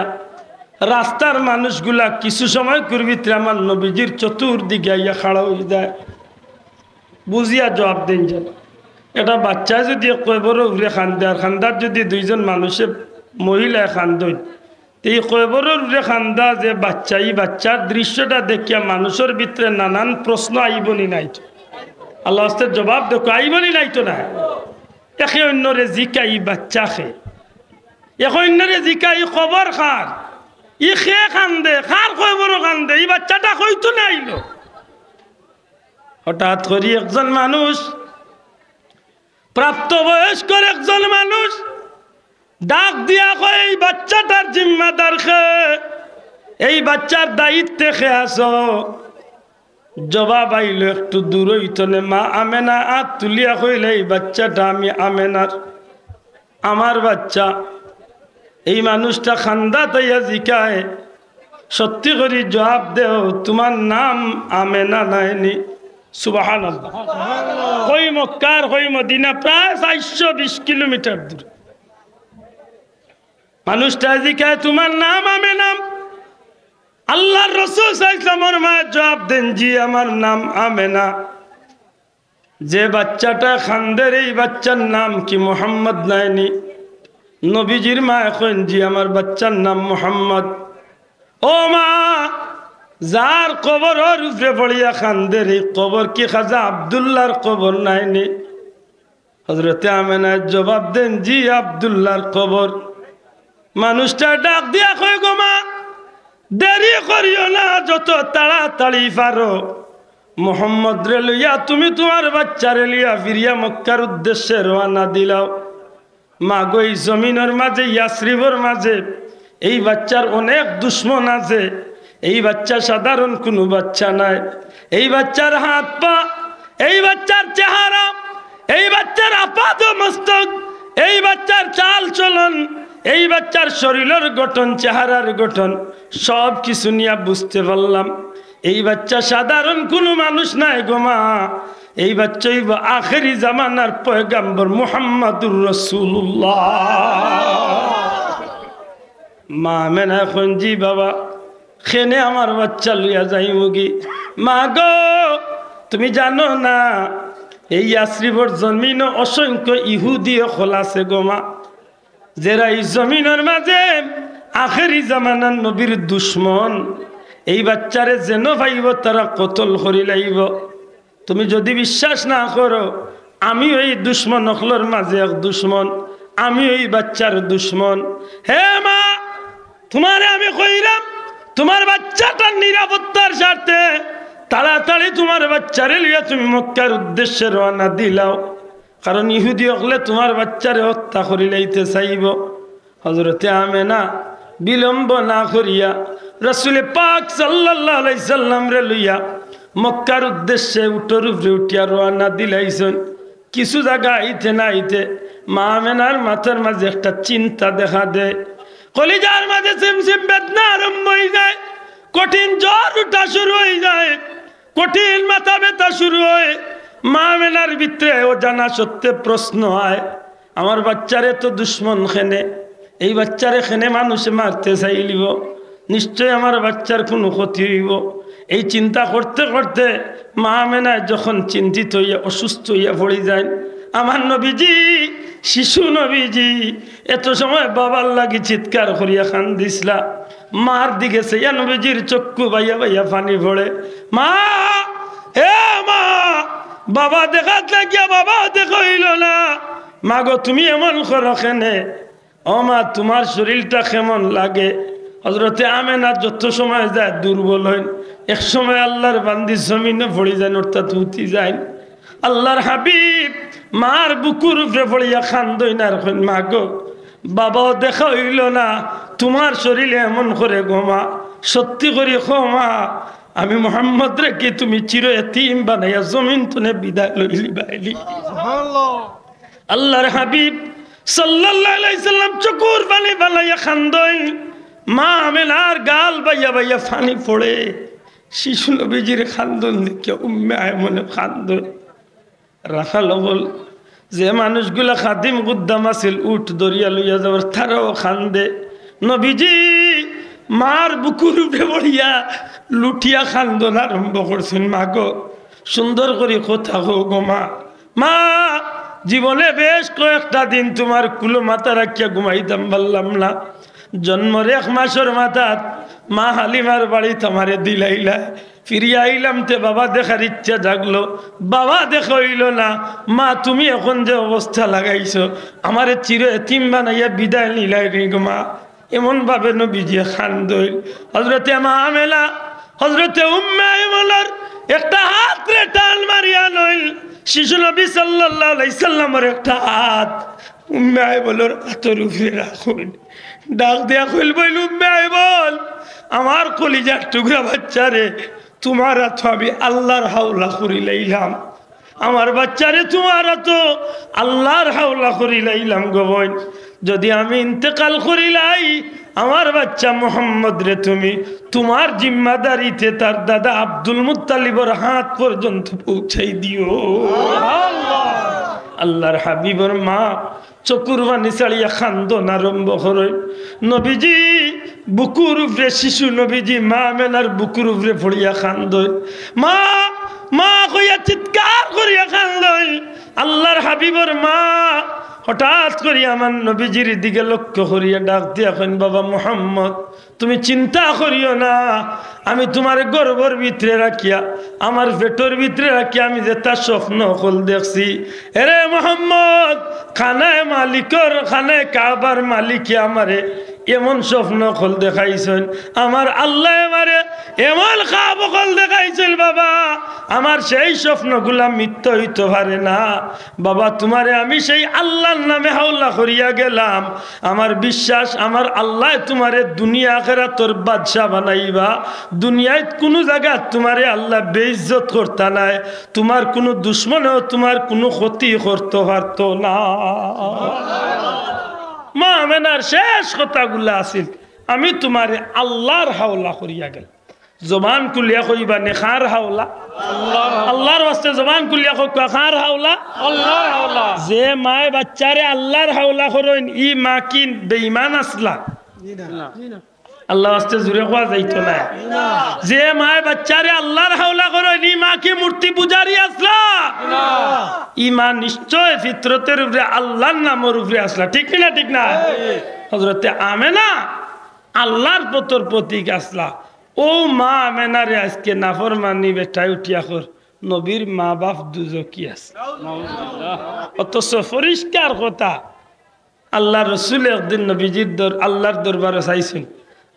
রাস্তার মানুষগুলা কিছু সময় করবিতে আমার নবীজির চতুর্দিকে আইয়া খাড়া হয়ে যায় বুঝিয়া জবাব দেন যেন এটা বাচ্চা যদি কয়বর উড়ে খান্দে আর খান্দার যদি দুইজন মানুষের মহিলায় খান্দই এই কয়বর উড়ে খান্দা যে বাচ্চা এই বাচ্চার দৃশ্যটা দেখিয়া মানুষের ভিতরে নানান প্রশ্ন আইবনি নাই তো আল্লাহ হস্তে জবাব দেখো আইবনি নাই তো না একে অন্যরে জিকা ই বাচ্চা খে এক অন্যরে জিকা ই খবর খার ই খে খান্দে খার কয়বর খান্দে এই বাচ্চাটা কইতো না আইলো হঠাৎ করি একজন মানুষ প্রাপ্তবয়স্কর একজন মানুষ ডাক দিয়া কয় এই বাচ্চাটার জিম্মাদার খে এই বাচ্চার দায়িত্বে খে আসো জবাব আইল একটু দূর হইতনে মা আমেনা হাত তুলিয়া কইলে এই বাচ্চাটা আমি আমেনার আমার বাচ্চা এই মানুষটা খান্দা তাইয়া জিকায় সত্যি করে জবাব দেও তোমার নাম আমেনা নাইনি সুবহানাল্লাহ কই মক্কার কই মদিনা প্রায় 420 কিলোমিটার দূর মানুষটা জিকায় তোমার নাম আমেনা আল্লাহর রাসূল সাল্লাল্লাহু আলাইহি ওয়াসাল্লাম জবাব দেন জি আমার নাম আমেনা যে বাচ্চাটা খান্দের এই বাচ্চার নাম কি মুহাম্মদ নাইনি নবীজির মা এখন জি আমার বাচ্চার নাম মুহাম্মদ ও মা যার কবর উপরে পড়িয়া খান্দের এই কবর কি খাজা আব্দুল্লাহর কবর নাইনি হযরতে আমেনা জবাব দেন জি আব্দুল্লাহর কবর মানুষটা ডাক দিয়া কয় গো মা দেরি করিও না যত তাড়াতাড়ি পারো মুহাম্মদ রে লইয়া তুমি তোমার বাচ্চারে লিয়া ফিরিয়া মক্কার উদ্দেশ্যে রওনা দিলাও মা গো এই জমিনের মাঝে ইয়াসরিবর মাঝে এই বাচ্চার অনেক দুশ্মন আছে এই বাচ্চা সাধারণ কোনো বাচ্চা নাই এই বাচ্চার হাত পা এই বাচ্চার চেহারা এই বাচ্চার আপাত মস্তক এই বাচ্চার চাল চলন এই বাচ্চার শরীরের গঠন চেহারার গঠন সব কিছু নিয়ে বুঝতে পারলাম এই বাচ্চা সাধারণ কোনো মানুষ নাই গো মা এই বাচ্চাই আখেরি জামানার পয়গম্বর মুহাম্মাদুর রাসূলুল্লাহ মা আমেনা এখন জি বাবা খেনে আমার বাচ্চা লইয়া যাই মুগি মা গো তুমি জানো না এই ইয়াসরিবর জমিন অসংখ্য ইহুদি খোলা আছে গো মা যারা এই জমিনের মাঝে আখেরি জামানার নবীর দুশ্মন এই বাচ্চারে যেন পাইব তারা কতল করি লাইব তুমি যদি বিশ্বাস না করো আমি ওই দুশ্মন অখলর মাঝে এক দুশ্মন আমি ওই বাচ্চার দুশ্মন হে মা তোমারে আমি কইরাম তোমার বাচ্চাটার নিরাপত্তার স্বার্থে তাড়াতাড়ি তোমার বাচ্চারে লিয়া তুমি মক্কার উদ্দেশ্যে রওনা দিলাও কারণ ইহুদি হলে তোমার বাচ্চারে হত্যা করি লাইতে চাইব হযরতে আমেনা বিলম্ব না করিয়া রাসূল পাক সাল্লাল্লাহু আলাইহি সাল্লাম রে লইয়া মক্কার উদ্দেশ্যে উটর উপরে উঠিয়া রওনা দিলাইছেন কিছু জায়গা আইতে না আইতে মা আমেনার মাথার মাঝে একটা চিন্তা দেখা দেয় কলিজার মাঝে সিমসিম বেদনা আরম্ভ হয়ে যায় কঠিন জ্বর উঠা শুরু হয়ে যায় কঠিন মাথা ব্যথা শুরু হয় মা আমেনার ভিতরে ও জানা সত্যি প্রশ্ন হয় আমার বাচ্চারে তো দুশ্মন খেনে এই বাচ্চারে খেনে মানুষে মারতে চাইলিব নিশ্চয় আমার বাচ্চার কোনো ক্ষতি হইব এই চিন্তা করতে করতে মা আমেনা যখন চিন্তিত হইয়া অসুস্থ হইয়া পড়ে যায় আমার নবীজি শিশু নবীজি এত সময় বাবার লাগি চিৎকার করিয়া খান দিসলা মার দিকে সেইয়া নবীজির চক্ষু বাইয়া বাইয়া পানি পড়ে মা হে মা বাবা দেখাত লাগিয়া বাবা দেখা হইল না মা গো তুমি এমন করো কেনে ও মা তোমার শরীরটা কেমন লাগে হযরতে আমেনা যত সময় যায় দুর্বল হইন এক সময় আল্লাহর বান্দি জমিনে পড়ে যায় অর্থাৎ উঠি যায় আল্লাহর হাবিব মার বুকুর উপরে পড়িয়া খান্দই না এখন মা গো বাবাও দেখা হইল না তোমার শরীরে এমন করে গোমা সত্যি করে মা আমি মুহাম্মদ রে কি তুমি চির এতিম বানাইয়া জমিন তুনে বিদায় লইলি বাইলি আল্লাহর হাবিব সাল্লাল্লাহু আলাইহি সাল্লাম চকুর পানি বানাইয়া খান্দই মা আমেনার গাল বাইয়া বাইয়া পানি পড়ে শিশু নবীজির খান্দন দেখে উম্মে আয়মনে খান্দন রাখা লগল যে মানুষগুলা খাদিম গুদ্দাম আছিল উঠ দরিয়া লইয়া যাবার তারাও খান্দে। নবীজি মার বুকুর উপরে বড়িয়া লুটিয়া খান্দন আরম্ভ করছেন। মা গো সুন্দর করে কথা গো গো মা, মা জীবনে বেশ কয়েকটা দিন তোমার কুলো মাথা রাখিয়া ঘুমাইতাম পারলাম না। জন্মর 1 মাসের মাথাত মা হালিমার বাড়ি তোমারে দিলাইলা, ফিরিয়া আইলাম তে বাবা দেখার ইচ্ছা জাগলো, বাবা দেখা হইল না। মা তুমি এখন যে অবস্থা লাগাইছো আমারে চির এতিম বানাইয়া বিদায় নিলাই রে গো মা। এমন ভাবে নবীজি খান্দইল। হযরতে মা আমেনা হযরতে উম্মে আইমনের একটা হাত রে টান মারিয়া লইল। শিশু নবী সাল্লাল্লাহু আলাইহি সাল্লামের একটা হাত উম্মে আইমনের হাতের উপরে রাখুন। ডাক দিয়া কইল বইল উম্মে আইমন আমার কলিজার টুকরা বাচ্চারে তোমার তো আমি আল্লাহর হাওলা করি লাইলাম, আমার বাচ্চারে তোমার তো আল্লাহর হাওলা করি লাইলাম গো বোন। যদি আমি ইন্তেকাল করিলাই আমার বাচ্চা মোহাম্মদ রে তুমি তোমার জিম্মাদারিতে তার দাদা আব্দুল মুত্তালিবর হাত পর্যন্ত পৌঁছাই দিও। আল্লাহর হাবিবর মা চকুর বানি ছাড়িয়া খান্দন আরম্ভ করে। নবীজি বুকুর উপরে শিশু নবীজি মা আমেনার বুকুর উপরে পড়িয়া খান্দন। মা মা কইয়া চিৎকার করিয়া খান্দন। আল্লাহর হাবিবর মা হঠাৎ করি আমার নবীজির দিকে লক্ষ্য করিয়া ডাক দিয়া কইন বাবা মুহাম্মদ তুমি চিন্তা করিও না, আমি তোমার গর্ভের ভিতরে রাখিয়া আমার পেটের ভিতরে রাখিয়া আমি যে তার স্বপ্ন হল দেখছি। এরে মুহাম্মদ খানায় মালিকর খানায় কাবার মালিকে আমারে এমন স্বপ্ন হল দেখাইছেন, আমার আল্লাহ আমারে এমন খাব হল দেখাইছেন বাবা, আমার সেই স্বপ্নগুলা মিথ্যা হইতে পারে না বাবা। তোমারে আমি সেই আল্লাহর নামে হাওলা করিয়া গেলাম, আমার বিশ্বাস আমার আল্লাহ তোমারে দুনিয়া আখিরাতের বাদশা বানাইবা। দুনিয়ায় কোনো জায়গা তোমারে আল্লাহ বেইজ্জত করতে নাই, তোমার কোনো দুশ্মনও তোমার কোনো ক্ষতি করতে পারত না। মা আমেনার শেষ কথাগুলা আছিল আমি তোমারে আল্লাহর হাওলা করিয়া গেল। জবান কুলিয়া কইবা নেখার হাওলা আল্লাহর ওয়াস্তে, জবান কুলিয়া কইবা খার হাওলা আল্লাহর হাওলা। যে মায় বাচ্চারে আল্লাহর হাওলা করেন ই মা কি বেঈমান আসলা? আল্লাহ ওয়াস্তে জুড়ে কোয়া যাইতো না। যে মায় বাচ্চারে আল্লাহর হাওলা করেন ই মা কি মূর্তি পূজারি আসলা? ই মা নিশ্চয় ফিতরতের উপরে আল্লাহর নামের উপরে আসলা। ঠিক না? ঠিক না? হযরতে আমেনা আল্লাহর পতর প্রতীক আসলা। ও মা আমেনারে আজকে নাফরমানি বেটাই উঠিয়া কর নবীর মা বাপ দুজকি আছে। অথচ পরিষ্কার কথা আল্লাহ রসুল একদিন নবীজির আল্লাহর দরবারে চাইছেন।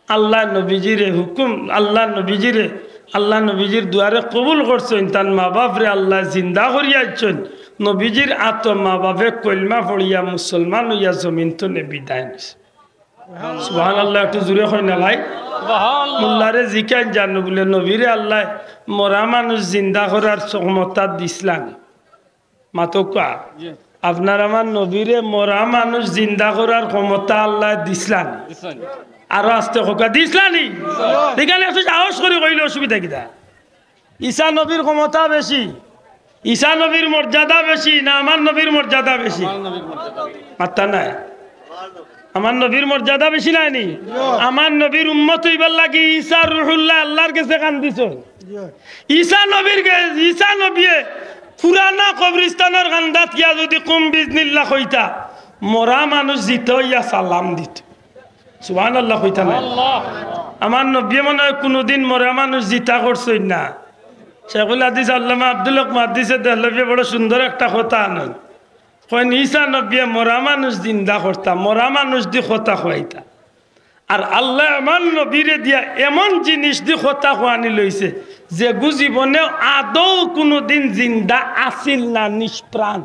আল্লাহ নবীজিরে হুকুম আল্লাহ নবীজির দুয়ারে কবুল করছেন। তার মা বাপরে আল্লাহ জিন্দা করিয়াছেন। নবীজির আত মা বাপে কলমা পড়িয়া মুসলমান হইয়া জমিন তো বিদায় নিছে। সুবহানাল্লাহ একটু জুড়ে হয় না ভাই? মোল্লারে জিকান জানো বলে নবীরে আল্লাহ মরা মানুষ জিন্দা করার ক্ষমতা দিসলাম। মাতকা আপনার আমার নবীরে মরা মানুষ জিন্দা করার ক্ষমতা আল্লাহ দিসলাম। আরো আস্তে হোকা দিসলানি এখানে একটু সাহস করে কইলে অসুবিধা কিনা? ঈসা নবীর ক্ষমতা বেশি, ঈসা নবীর মর্যাদা বেশি না আমার নবীর মর্যাদা বেশি? মাত্তা নাই আমার নবীর মর্যাদা বেশি নাইনি? আমার নবীর উম্মত হইবার লাগি ঈসা রুহুল্লাহ আল্লাহর কাছে কান্দিছ। ঈসা নবী পুরানা কবরস্থানের কান্দাত গিয়া যদি কুম বিজনিল্লাহ কইতা মরা মানুষ জিতে হইয়া সালাম দিত। সুবহানাল্লাহ কইতা না? আমার নবী মনে হয় কোনোদিন মরা মানুষ জিতা করছেন না। শেখুল হাদিস আল্লামা আব্দুল হক মুহাদ্দিসে দেহলভী বড় সুন্দর একটা কথা আনেন। কইন ঈসা নবী মরা মানুষ জিন্দা করতা, মরা মানুষ দি কথা খুয়াইতা। আর আল্লাহ আমার নবীরে দিয়া এমন জিনিস দি কথা খুয়ানি লইছে যে জীবনে আদৌ কোনোদিন জিন্দা আসিল না, নিষ্প্রাণ।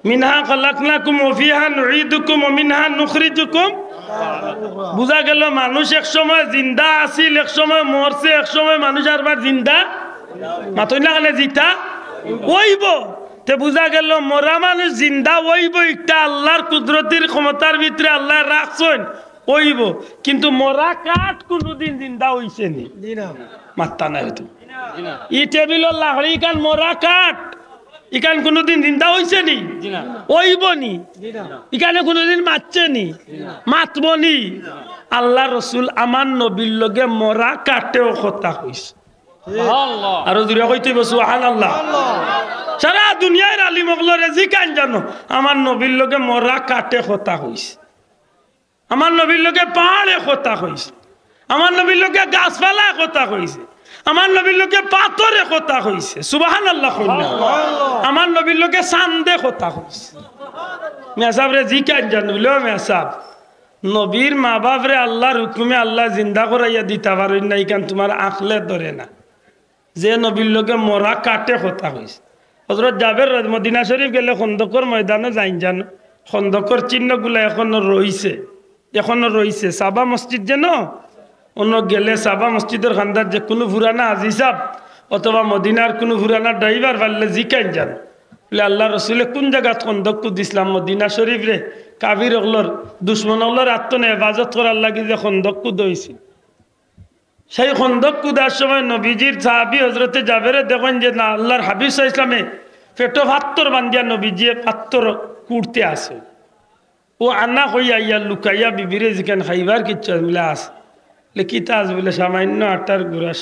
মিনহা খালাকনাকুম ওয়া ফিহা নুঈদুকুম ওয়া মিনহা নুখরিজুকুম। বুঝা গেল মানুষ এক সময় জিন্দা আসিল, এক সময় মরছে, এক সময় মানুষ আরবার জিন্দা মাতই না গেলে জিতা ওইব। তে বুঝা গেল মরা মানুষ জিন্দা ওইব, একটা আল্লাহর কুদরতির ক্ষমতার ভিতরে আল্লাহ রাখছেন ওইব। কিন্তু মরা কাঠ কোনোদিন জিন্দা হইছে নি? মাত্তা নাই তো। ই টেবিল লাহড়ি কান মরা কাঠ ইকান কোনোদিন জিন্দা হইছে নি ওইব নি ইকানে কোনোদিন মারছে নি মাতব নি আল্লাহ রসুল আমার নবীর লগে মরা কাটেও কথা কইছে আরো দূরে কইতে সুবহানাল্লাহ সারা দুনিয়ার আলিম ওগুলোরে জিকান জানো আমার নবীর লগে মরা কাটে কথা কইছে আমার নবীর লগে পাহাড়ে কথা কইছে আমার নবীর লগে গাছপালা কথা কইছে আমার নবীর লোকে পাথরে কথা কইছে সুবহানাল্লাহ আমার নবীর লোকে চান্দে কথা কইছে মেসাব রে জিকান জানলো মেসাব নবীর মা বাপ রে আল্লাহর হুকুমে আল্লাহ জিন্দা করাইয়া দিতে পারেন না ইকান তোমার আখলে ধরে না যে নবীর লোকে মরা কাটে কথা কইছে হযরত জাবের মদিনা শরীফ গেলে খন্দকর ময়দানে যাইন জানো খন্দকর চিহ্নগুলো এখনো রইছে সাবা মসজিদ যেন অন্য গেলে সাবা মসজিদের খান্দার যে কোনো পুরানা আজি সাহ অথবা মদিনার কোনো পুরানা ড্রাইভার পারলে জিকাইন যান বলে আল্লাহ রসুলে কোন জায়গাত খন্দক দিছিলাম মদিনা শরীফ রে কাবির ওগুলোর দুশ্মন ওগুলোর আত্মনে হেফাজত করার লাগি যে খন্দক হয়েছিল সেই খন্দক কুদার সময় নবীজির সাহাবি হজরতে জাবেরে দেখেন যে না আল্লাহর হাবিব সাল্লাল্লাহু আলাইহি ওয়াসাল্লামে পেটো পাত্তর বান্ধিয়া নবীজি পাত্তর কুড়তে আসে ও আন্না কইয়া ইয়া লুকাইয়া বিবিরে যেখানে খাইবার কিচ্ছু মিলে আসে কিতা আস বলে সামান্য আটার গুড়াস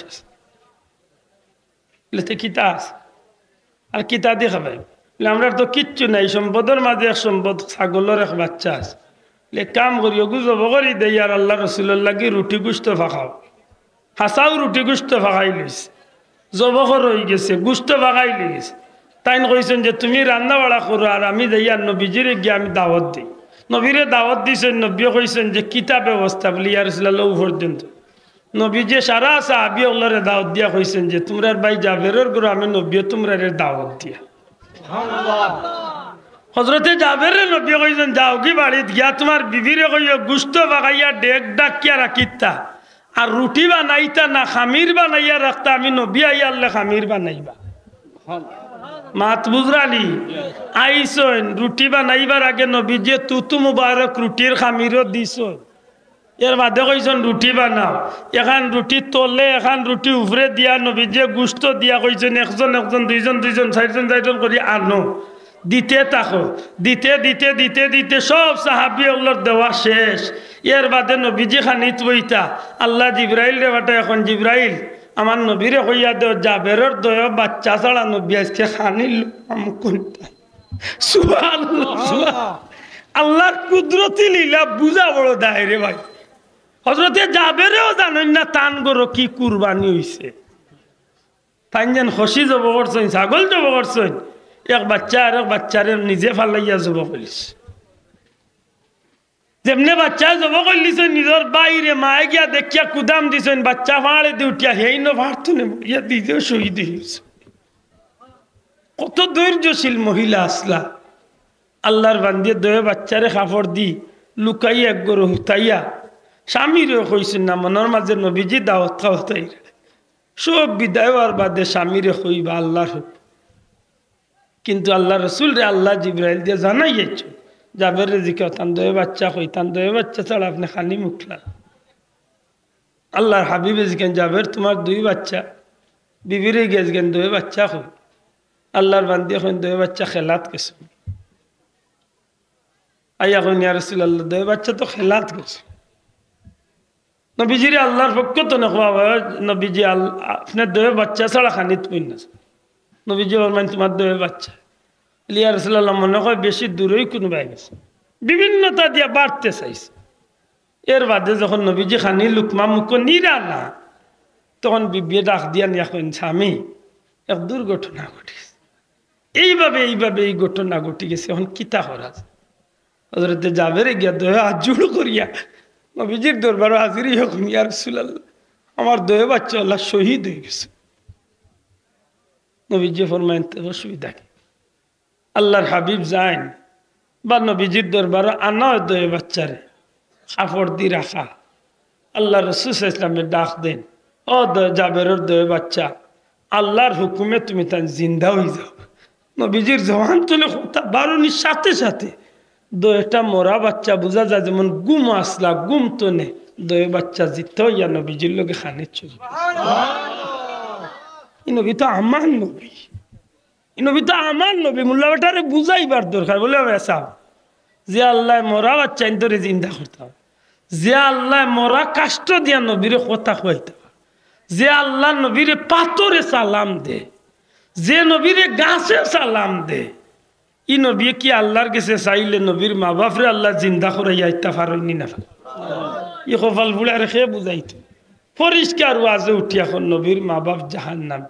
আছে কিতা আস আর কিতা দিয়ে খাবাই বলে আমরা তো কিচ্ছু নাই সম্পদের মাঝে এক সম্পদ ছাগলের এক বাচ্চা আছে কাম করি ওগু জব করি দেই আর আল্লাহ রসুলের লাগি রুটি গুস্ত ফাঁকাও হাসাও রুটি গুস্ত ফাঁকাই লইছে জবকর হয়ে গেছে গুস্ত ফাঁকাই লইছে তাই কইছেন যে তুমি রান্না বাড়া করো আর আমি দেই আর নবীজিরে গিয়ে আমি দাওয়াত দিই নবীরে দাওয়াত দিয়েছেন নবী কইছেন যে কিতা ব্যবস্থা বলি ইয়া রাসূলুল্লাহ পর্যন্ত নবী যে সারা সাহাবী ওগুলোরে দাওয়াত দিয়া কইছেন যে তোমরার ভাই জাবেরের ঘরে আমি নবী তোমরারে দাওয়াত দিয়া হযরতে জাবের নবী কইছেন যাও কি বাড়িতে গিয়া তোমার বিবিরে কইও গুস্ত বাগাইয়া ডেক ডাকিয়া রাখিতা আর রুটি বানাইতা না খামির বানাইয়া রাখতা আমি নবী আইয়া আল্লাহ খামির বানাইবা মাত বুঝরালি আইসন রুটি বানাইবার আগে নবী যে তুতু মুবারক রুটির খামিরও দিছ এর বাদে কইছেন রুটি বানাও এখান রুটি তলে এখান রুটি উপরে দিয়া নবী যে গুস্ত দিয়া কইছেন একজন একজন দুইজন চারজন করে আনো দিতে থাকো দিতে সব সাহাবী ওগুলোর দেওয়া শেষ এর বাদে নবীজি খানিত বইতা আল্লাহ জিব্রাইল রে বাটা এখন জিব্রাইল আমার নবীরে কইয়া দেও জাবেরের দয় বাচ্চা ছাড়া নবী আজকে খানিল আল্লাহর কুদরতি লীলা বুঝা বড় দায় রে ভাই হযরতে জাবেরেও জানেন না তান গরো কি কুরবানি হইছে তাই যেন খসি জব করছেন ছাগল জব করছেন এক বাচ্চা আর এক বাচ্চারে নিজে ফালাইয়া জব করিস যেমনে বাচ্চা জব করলিছেন নিজের বাইরে মায়ে গিয়া দেখিয়া কুদাম দিছেন বাচ্চা ফাড়ে দিয়ে উঠিয়া হেই ন ফাড়তো না ইয়া দিদিও শহীদ হয়েছে কত ধৈর্যশীল মহিলা আসলা আল্লাহর বান্দিয়ে দয়ে বাচ্চারে কাপড় দি লুকাইয়া এক গরু হুতাইয়া স্বামীরও কইছেন না মনের মাঝে নবীজি দাওয়াত খাওয়াতাই সব বিদায় হওয়ার বাদে স্বামীরে কইবা আল্লাহর কিন্তু আল্লাহ রসুল রে আল্লাহ জিব্রাইল দিয়ে জানাইয়েছ জাবের রে জিকে তান দয়ে বাচ্চা কই তান দয়ে বাচ্চা ছাড়া আপনি খালি মুখলা আল্লাহর হাবিবে জিকেন জাবের তোমার দুই বাচ্চা বিবিরে গেছেন দয়ে বাচ্চা কই আল্লাহর বান্দি এখন দয়ে বাচ্চা খেলাত গেছে আইয়া কই ইয়া রাসূলুল্লাহ দয়ে বাচ্চা তো খেলাত গেছে নবীজিরে আল্লাহর পক্ষ তো না নবীজি আপনার দয়ে বাচ্চা ছাড়া খানিত পই না নবীজি বলবেন তোমার দয়ে বাচ্চা ইয়া রাসূলুল্লাহ মনে হয় বেশি দূরেই কোনো বাই গেছে বিভিন্নতা দিয়া বাড়তে চাইছে এর বাদে যখন নবীজি খানি লুকমা মুখ নিরা না তখন বিবিয়ে ডাক দিয়া নিয়া কইন স্বামী এক দুর্ঘটনা ঘটিছে এইভাবে এই ঘটনা ঘটি গেছে এখন কিতা করা হযরতে জাবের গিয়া দয়ে হাত জোড় করিয়া নবীজির দরবারে হাজির হন ইয়া রাসূলুল্লাহ আমার দয়ে বাচ্চা আল্লাহ শহীদ হয়ে গেছে নবীজি ফরমায়েন অসুবিধা কি আল্লাহর হাবিব যান বা নবীজির দরবারে আনা দয়ে বাচ্চারে কাপড় দি রাখা আল্লাহ রাসূল সাল্লাল্লাহু আলাইহি ওয়াসাল্লাম ডাক দেন ও জাবেরের দয়ে বাচ্চা আল্লাহর হুকুমে তুমি তান জিন্দা হয়ে যাও নবীজির জওয়ান তুলে কথা বারুনির সাথে সাথে দয়েটা মরা বাচ্চা বোঝা যায় যেমন গুম আসলা গুম তো নে দয়ে বাচ্চা জিত ইয়া নবীজির লোকে খানে চলি এই নবী তো আমার নবী এই নবী তো আমার নবী, মোল্লা বেটারে বুঝাইবার দরকার বলে বেসা যে আল্লাহ মরা বাচ্চা ইন্তরে জিন্দা করতাম, যে আল্লাহ মরা কাষ্ট দিয়া নবীরে কথা খুয়াইতাম, যে আল্লাহ নবীরে পাথরে সালাম দে, যে নবীরে গাছে সালাম দে, ই নবী কি আল্লাহর কাছে চাইলে নবীর মা বাপরে আল্লাহ জিন্দা করাইয়া ইত্যা পারনি না? ই কপাল বুড়ে আর খেয়ে বুঝাইতো পরিষ্কার ওয়াজে উঠি এখন নবীর মা বাপ জাহান্নাম,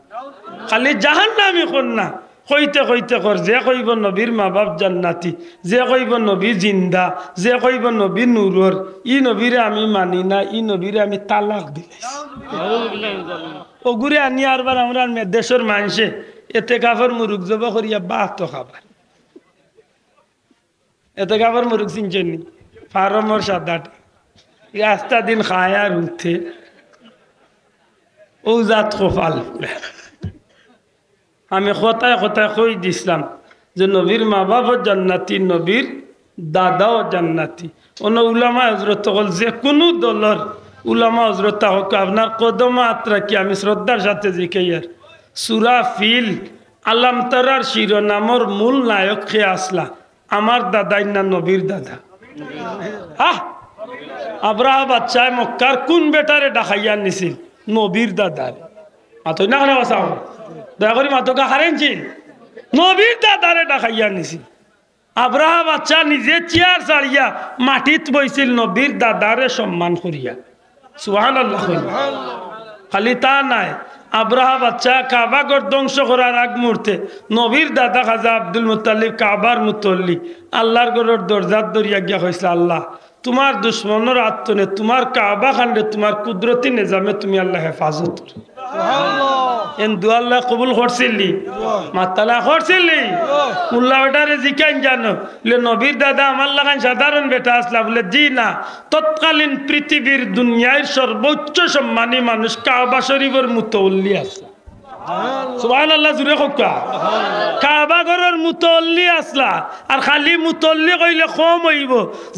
খালি জাহান্নামি কর না, কইতে কইতে কর যে কইব নবীর মা বাপ জান্নাতি, যে কইব নবী জিন্দা, যে কইব নবী নূরর, ই নবীরে আমি মানি না, ই নবীরে আমি তালাক দিলাইছি। ওগুরে আনি আরবার আমরা দেশের মানুষে এতে কাপড় মুরুখ জব করিয়া বাত খাবার, এতে কাপড় মুরুখ চিনছেন ফার্মর সাদাটা আস্তা দিন খায় আর উঠে ও জাত কপাল। আমি কথায় কথায় কই দিছিলাম যে নবীর মা বাবা জান্নাতি, নবীর দাদাও জান্নাতি। অন্য উলামা হজরত হল যে কোনো দলের উলামা হজরত হোক আপনার কদমা আত্রা কি আমি শ্রদ্ধার সাথে জিকাইয়ার সুরা ফিল আলাম তারার শিরোনামর মূল নায়ক খেয়ে আসলা আমার দাদাই না নবীর দাদা। আব্রাহা বাচ্চায় মক্কার কোন বেটারে ডাকাইয়া নিছিল? নবীর দাদার। মাতই না কেন বাসাও দয়া করি মাতকা হারেনছিল, নবীর দাদারে ডাকাইয়া নিছিল। আব্রাহা বাচ্চা নিজে চেয়ার ছাড়িয়া মাটিত বইছিল নবীর দাদারে সম্মান করিয়া। সুবহানাল্লাহ। খালি তা নাই, আব্রাহা বাচ্চা কাবাগর ধ্বংস করার আগ মুহূর্তে নবীর দাদা খাজা আব্দুল মুত্তালিব কাবার মুতল্লি আল্লাহর ঘরের দরজার দরিয়া গিয়া হয়েছিল, আল্লাহ তোমার দুশ্মনের আত্মনে তোমার কাবা খান্ডে তোমার কুদরতি নিজামে তুমি আল্লাহ হেফাজত এন দুয়াল্লাহ কবুল করছিলি, মাতালা করছিলি। উল্লাহ বেটারে জিকাইন জানো বলে নবীর দাদা আমার লাগান সাধারণ বেটা আসলা? বলে জি না, তৎকালীন পৃথিবীর দুনিয়ার সর্বোচ্চ সম্মানী মানুষ কাবা শরীফের মুতওয়াল্লি আছে। সুবহানাল্লাহ জুড়ে কোকা কাবা ঘরের মুতওয়াল্লি আসলা। আর খালি মুতওয়াল্লি কইলে কম হইব,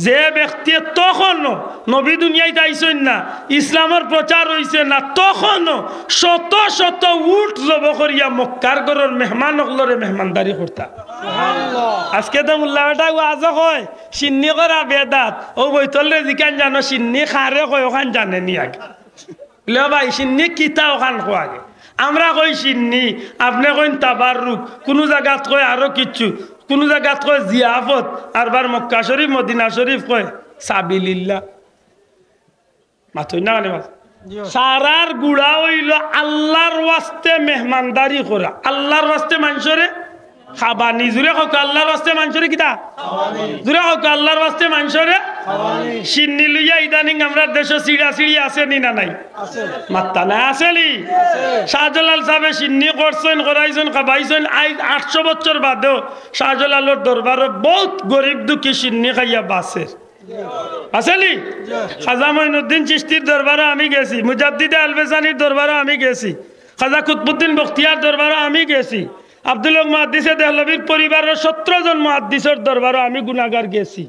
যে ব্যক্তি তখনও নবী দুনিয়ায় আইছেন না, ইসলামের প্রচার হইছে না, তখনও শত শত উট জব করিয়া মক্কার ঘরের মেহমান অকলরে মেহমানদারি করতা। আজকে তো মুল্লা বেটা ওয়াজ কয় সিন্নি করা বেদাত, ও বৈতলে জিকান জানো সিন্নি খারে কয় ওখান জানেনি আগে লে ভাই সিন্নি কিতা ওখান খোয়া আগে। আমরা কই সিন্নি, আপনি কইন তাবাররুক, কোনো জায়গাত কয় আরো কিচ্ছু, কোনো জায়গাত কয় জিয়াফত, আর বার মক্কা শরীফ মদিনা শরীফ কয় সাবিলিল্লাহ। মাথই না কেন সারার গুড়া হইল আল্লাহর ওয়াস্তে মেহমানদারি করা, আল্লাহর ওয়াস্তে মানুষরে খাবানি। জুড়ে হোক আল্লাহর ওয়াস্তে মানুষরে কিতা, জুড়ে হোক আল্লাহর ওয়াস্তে মানুষরে সিন্নি লইয়া ইদানিং আমরা দেশ চিড়া চিড়ি আছে নি না নাই? মাত্তা না আসেলি। শাহজালাল সাহেব সিন্নি করছেন, করাইছেন, খাবাইছেন। আজ 800 বছর বাদেও শাহজালালের দরবারে বহুত গরিব দুঃখী সিন্নি খাইয়া বাসে আসেলি। খাজা মঈনুদ্দিন চিশতির দরবারে আমি গেছি, মুজাদ্দিদে আলবেসানির দরবারে আমি গেছি, খাজা কুতবুদ্দিন বখতিয়ার দরবারে আমি গেছি, আব্দুল হক মুহাদ্দিসে দেহলভির পরিবারের 17 জন মুহাদ্দিসের দরবারে আমি গুনাহগার গেছি।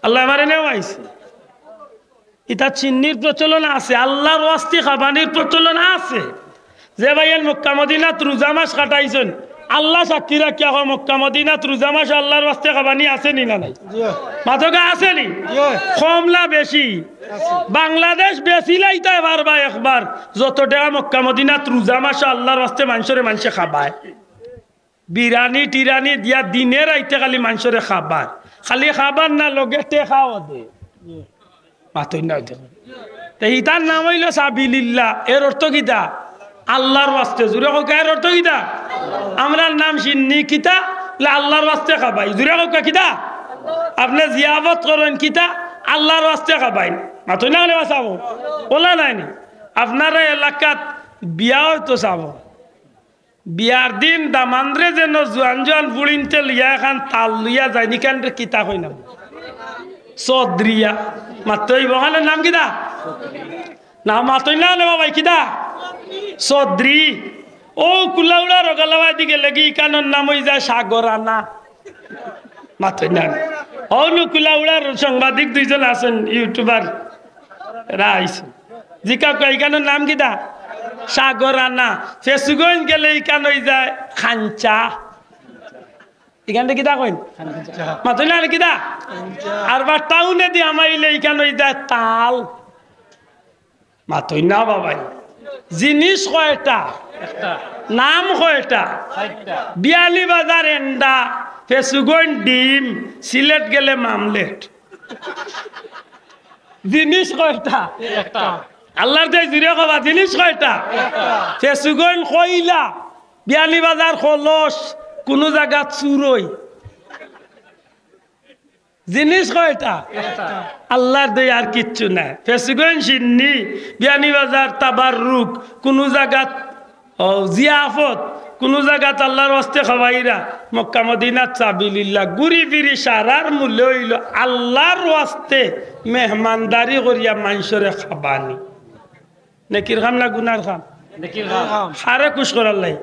আল্লাহ আমারে নেও আইছে। এটা চিন্নির প্রচলন আছে, আল্লাহর ওয়াস্তে খাবানির প্রচলন আছে। যে ভাইয়ের মক্কা মদিনাত রোজা মাস কাটাইছেন, আল্লাহ সাক্ষী রাখিয়া হয় মক্কা মদিনাত রোজা মাস আল্লাহর ওয়াস্তে খাবানি আছে নি না নাই? মাথকা আছে নি? কমলা বেশি? বাংলাদেশ বেশি লাইতে পারবা একবার যত টাকা মক্কা মদিনাত রোজা মাস আল্লাহর ওয়াস্তে মানুষরে মানুষে খাবায়। বিরানি টিরানি দিয়া দিনের আইতে খালি মানুষরে খাবার, খালি খাবার না লগে টেকাও দে। মাথই না ইতার নাম হইল সাবিলিল্লাহ। এর অর্থ কিতা? আল্লাহর ওয়াস্তে। জুড়ে হোক এর অর্থ কিতা? আমরার নাম সিন্নি কিতা আল্লাহর ওয়াস্তে খাবাই। জুড়ে হোক কিতা? আপনি জিয়াফত করেন কিতা আল্লাহর ওয়াস্তে খাবাই। মাথই না হলে চাব ওলা নাইনি। আপনারা এলাকাত বিয়া হয়তো চাব, বিয়ার দিন দামান্দ্রে যেন জোয়ান জোয়ান বুড়িনতে লিয়া এখান তাল লইয়া যায়নি কেন কিতা কই না চৌধুরিয়া। মাতই বহানের নাম কিতা? না মাতই না হলে বাবাই কিতা চৌধুরী। ও কুলাউড়া রগালাওয়ার দিকে লেগে ইকানোর নাম হয়ে যায় সাগরানা। মাতই না অনু কুলাউড়ার সাংবাদিক দুইজন আছেন, ইউটিউবার রাইছেন, জিকা কয় ইকানোর নাম কিতা সাগরানা। ফেসুগঞ্জ গেলে ইকান হয়ে যায় খাঞ্চা এখানে কিতা কইন মাতুই না কিতা আর বা টাউনে দি আমাইলে এখানে ওই দেয় তাল মাতুই না বাবাই জিনিস কয়টা নাম কয়টা বিয়ালি বাজার এন্ডা ফেসুগন ডিম সিলেট গেলে মামলেট জিনিস কয়টা আল্লাহর দেয় জুড়ে কবা জিনিস কয়টা ফেসুগন কইলা বিয়ালি বাজার খলস কোন জায়গা চুরই জিনিস কয়টা আল্লাহর দেয় আর কিচ্ছু নাই ফেসুগন সিন্নি বিয়ানি বাজার তাবাররুক কোন জায়গা জিয়াফত কোন জায়গাত আল্লাহর ওয়াস্তে খাওয়াইরা মক্কা মদিনা সাবিলিল্লাহ ঘুরি ফিরি সারার মূল্য হইল আল্লাহর ওয়াস্তে মেহমানদারি করিয়া মানুষরে খাবানি নেকির খাম না গুনার খাম খারে খুশ করার লাই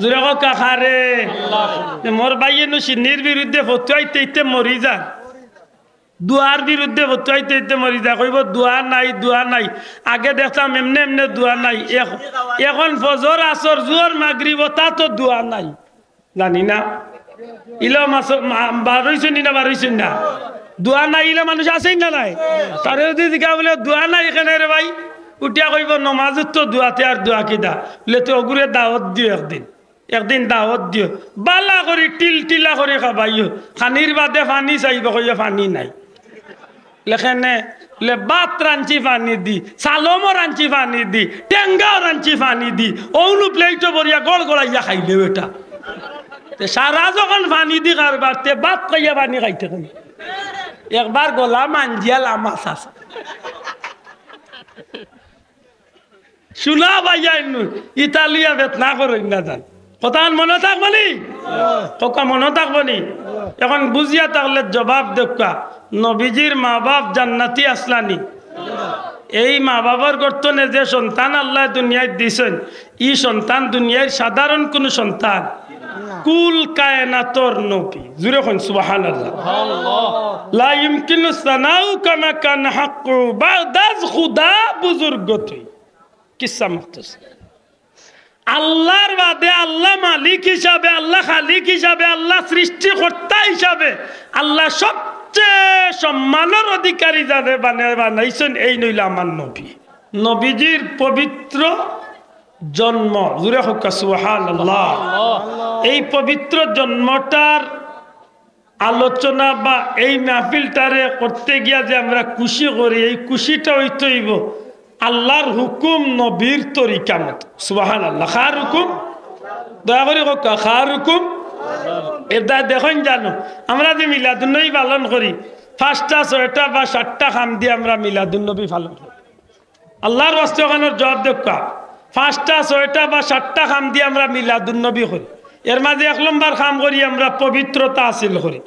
জোরে কা খারে মোর ভাইয়ে সিন্নির বিরুদ্ধে ফতুয়াইতে ইতে মরি যান দুয়ার বিরুদ্ধে ফতুয়াইতে ইতে মরি যা কইব দুয়া নাই আগে দেখতাম এমনি এমনি দুয়া নাই এখন ফজর আসর জোর মাগরিব তা তো দুয়া নাই জানি না ইলা মাস বারইছেন না বারইছেন না দুয়া নাই ইলা মানুষ আছেই না নাই তারে যদি জিজ্ঞাসা বলে দুয়া নাই এখানে রে ভাই উঠিয়া কইব নমাজত তো দুয়াতে আর দুয়া কিদা বলে তো অগুরে দাওয়াত দিও একদিন দাওয়াত দিও বালা করি টিলা করে খাবাইও খানির বাদে পানি চাইব কইয়া পানি নাই লেখেনে লে বাত রাঞ্চি পানি দি সালমো রাঞ্চি পানি দি টেঙ্গাও রাঞ্চি পানি দি ওনু প্লেটো বরিয়া গড় গড়াইয়া খাইলে এটা সারা যখন পানি দি কারবার তে বাত খাইয়া পানি খাইতে একবার গলা মাঞ্জিয়া লামা চাষা শুনা ভাইয়া ইতালিয়া বেতনা করই না জান কথা মনে থাকবো নি কথা মনে থাকবো নি এখন বুঝিয়া তাহলে জবাব দেখা নবীজির মা বাপ জান্নাতি আসলানি এই মা বাবার গর্তনে যে সন্তান আল্লাহ দুনিয়ায় দিছেন ই সন্তান দুনিয়ার সাধারণ কোন সন্তান কুল কায়নাতর নবী জুরে কোন সুবহানাল্লাহ লা ইমকিনু সানাউ কামা কান হাক্কু বাদাজ খুদা বুজুর্গতি কিসা মুখতাসার আল্লাহর বাদে আল্লাহ মালিক হিসাবে আল্লাহ খালিক হিসাবে আল্লাহ সৃষ্টিকর্তা হিসাবে আল্লাহ সবচেয়ে সম্মানের অধিকারী যাদের বানাইছেন এই নইল আমার নবী নবীজির পবিত্র জন্ম জুড়ে হোক সুবহানাল্লাহ এই পবিত্র জন্মটার আলোচনা বা এই মাহফিলটারে করতে গিয়া যে আমরা খুশি করি এই খুশিটা হইতেইব আল্লাহর হুকুম নবীর তরিকা মত সুবহানাল্লাহ খার হুকুম দয়া করে খার হুকুম এটা দেখুন জানো আমরা যে মিলাদুন্নবী পালন করি 5টা 6টা বা 7টা খাম দিয়ে আমরা মিলাদুন্নবী পালন করি আল্লাহর ওয়াস্তে ওখানের জবাব দেখা 5টা 6টা বা 7টা খাম দিয়ে আমরা মিলাদুন্নবী করি এর মাঝে 1 নম্বর খাম করি আমরা পবিত্রতা হাসিল করি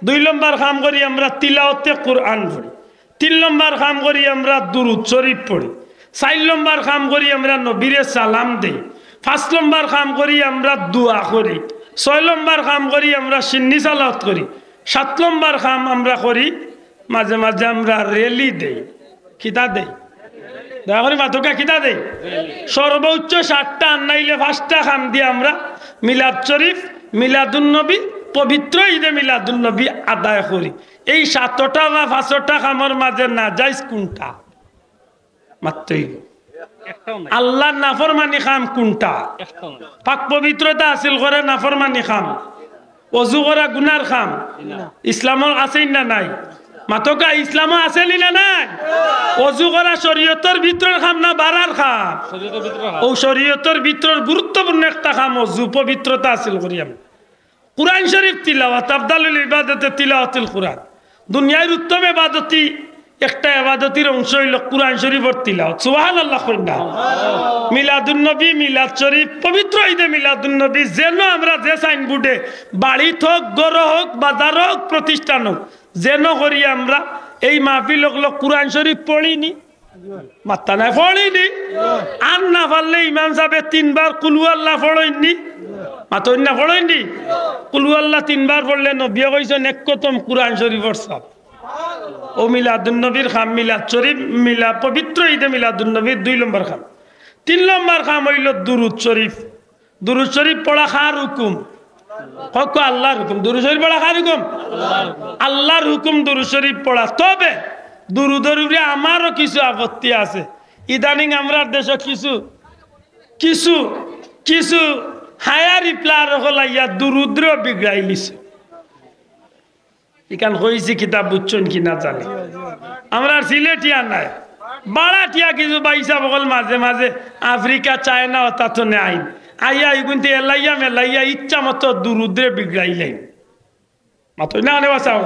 2 নম্বর খাম করি আমরা তিলাওয়াতে কুরআন পড়ি 3 নম্বর কাম করি আমরা দুরূদ শরীফ পড়ি 4 নম্বর কাম করি আমরা নবীরে সালাম দেই 5 নম্বর কাম করি আমরা দোয়া করি 6 নম্বর কাম করি আমরা সিন্নি সালাত করি 7 নম্বর কাম আমরা করি মাঝে মাঝে আমরা রেলি দেই কিতা দেই দয়া করে মাতকা কিতা দেই সর্বোচ্চ 7টা আনাইলে 5টা কাম দিয়ে আমরা মিলাদ শরীফ মিলাদুন্নবী পবিত্র ঈদে মিলাদুন্নবী আদায় করি এই 7টা বা 5টা কামের মাঝে না যাইজ কোনটা মাত্রই আল্লাহ নাফরমানি খাম কোনটা পাক পবিত্রতা হাসিল করে নাফরমানি খাম ওযু করা গুনার খাম ইসলামর আছে না নাই মাতকা ইসলাম আছে না নাই ওযু করা শরীয়তের ভিতরের খাম না বাড়ার খাম ও শরীয়তের ভিতরের গুরুত্বপূর্ণ একটা খাম ওযু পবিত্রতা হাসিল করি আমি কুরআন শরীফ তিলাওয়াত আফদালুল ইবাদতে তিলাওয়াতুল কুরআন দুনিয়ার উত্তম ইবাদতি একটা ইবাদতির অংশ হইল কুরআন শরীফের তিলাওয়াত সুবহানাল্লাহ কইনা মিলাদুন্নবী মিলাদ শরীফ পবিত্র ঈদে মিলাদুন্নবী যেন আমরা যে সাইনবোর্ডে বাড়ি হোক ঘর হোক বাজার হোক প্রতিষ্ঠান হোক যেন করি আমরা এই মাহফিল হলো কুরআন শরীফ পড়িনি মাত্তা নাই পড়িনি আর না পারলে ইমাম সাহেব 3 বার কুল আল্লাহ পড়েননি মাতন না পড়েননি কুল আল্লাহ 3 বার পড়লে নবী কইছেন একতম কুরআন শরীফের সব ও মিলাদুন্নবীর খাম মিলাদ শরীফ মিলা পবিত্র ঈদে মিলাদুন্নবীর 2 নম্বর খাম 3 নম্বর খাম হইল দুরূদ শরীফ দুরূদ শরীফ পড়া কার হুকুম? কক আল্লাহর হুকুম। দুরূদ শরীফ পড়া কার হুকুম? আল্লাহর হুকুম দুরূদ শরীফ পড়া। তবে দুরূদের উপরে আমারও কিছু আপত্তি আছে। ইদানিং আমরা দেশে কিছু কিছু কিছু হায়ার ইপ্লার হলাইয়া দুরূদ্র বিগড়াই লিছে। এখান হয়েছে কিতাব বুঝছেন কিনা জানি। আমরা সিলেটিয়া নাই, বাড়াটিয়া কিছু বাইসা বকল মাঝে মাঝে আফ্রিকা চায়না অতা তো নেই আইয়া এগুনতে এলাইয়া মেলাইয়া ইচ্ছা মতো দুরুদ্রে বিগড়াইলেন মাত্র না নেওয়া চাও।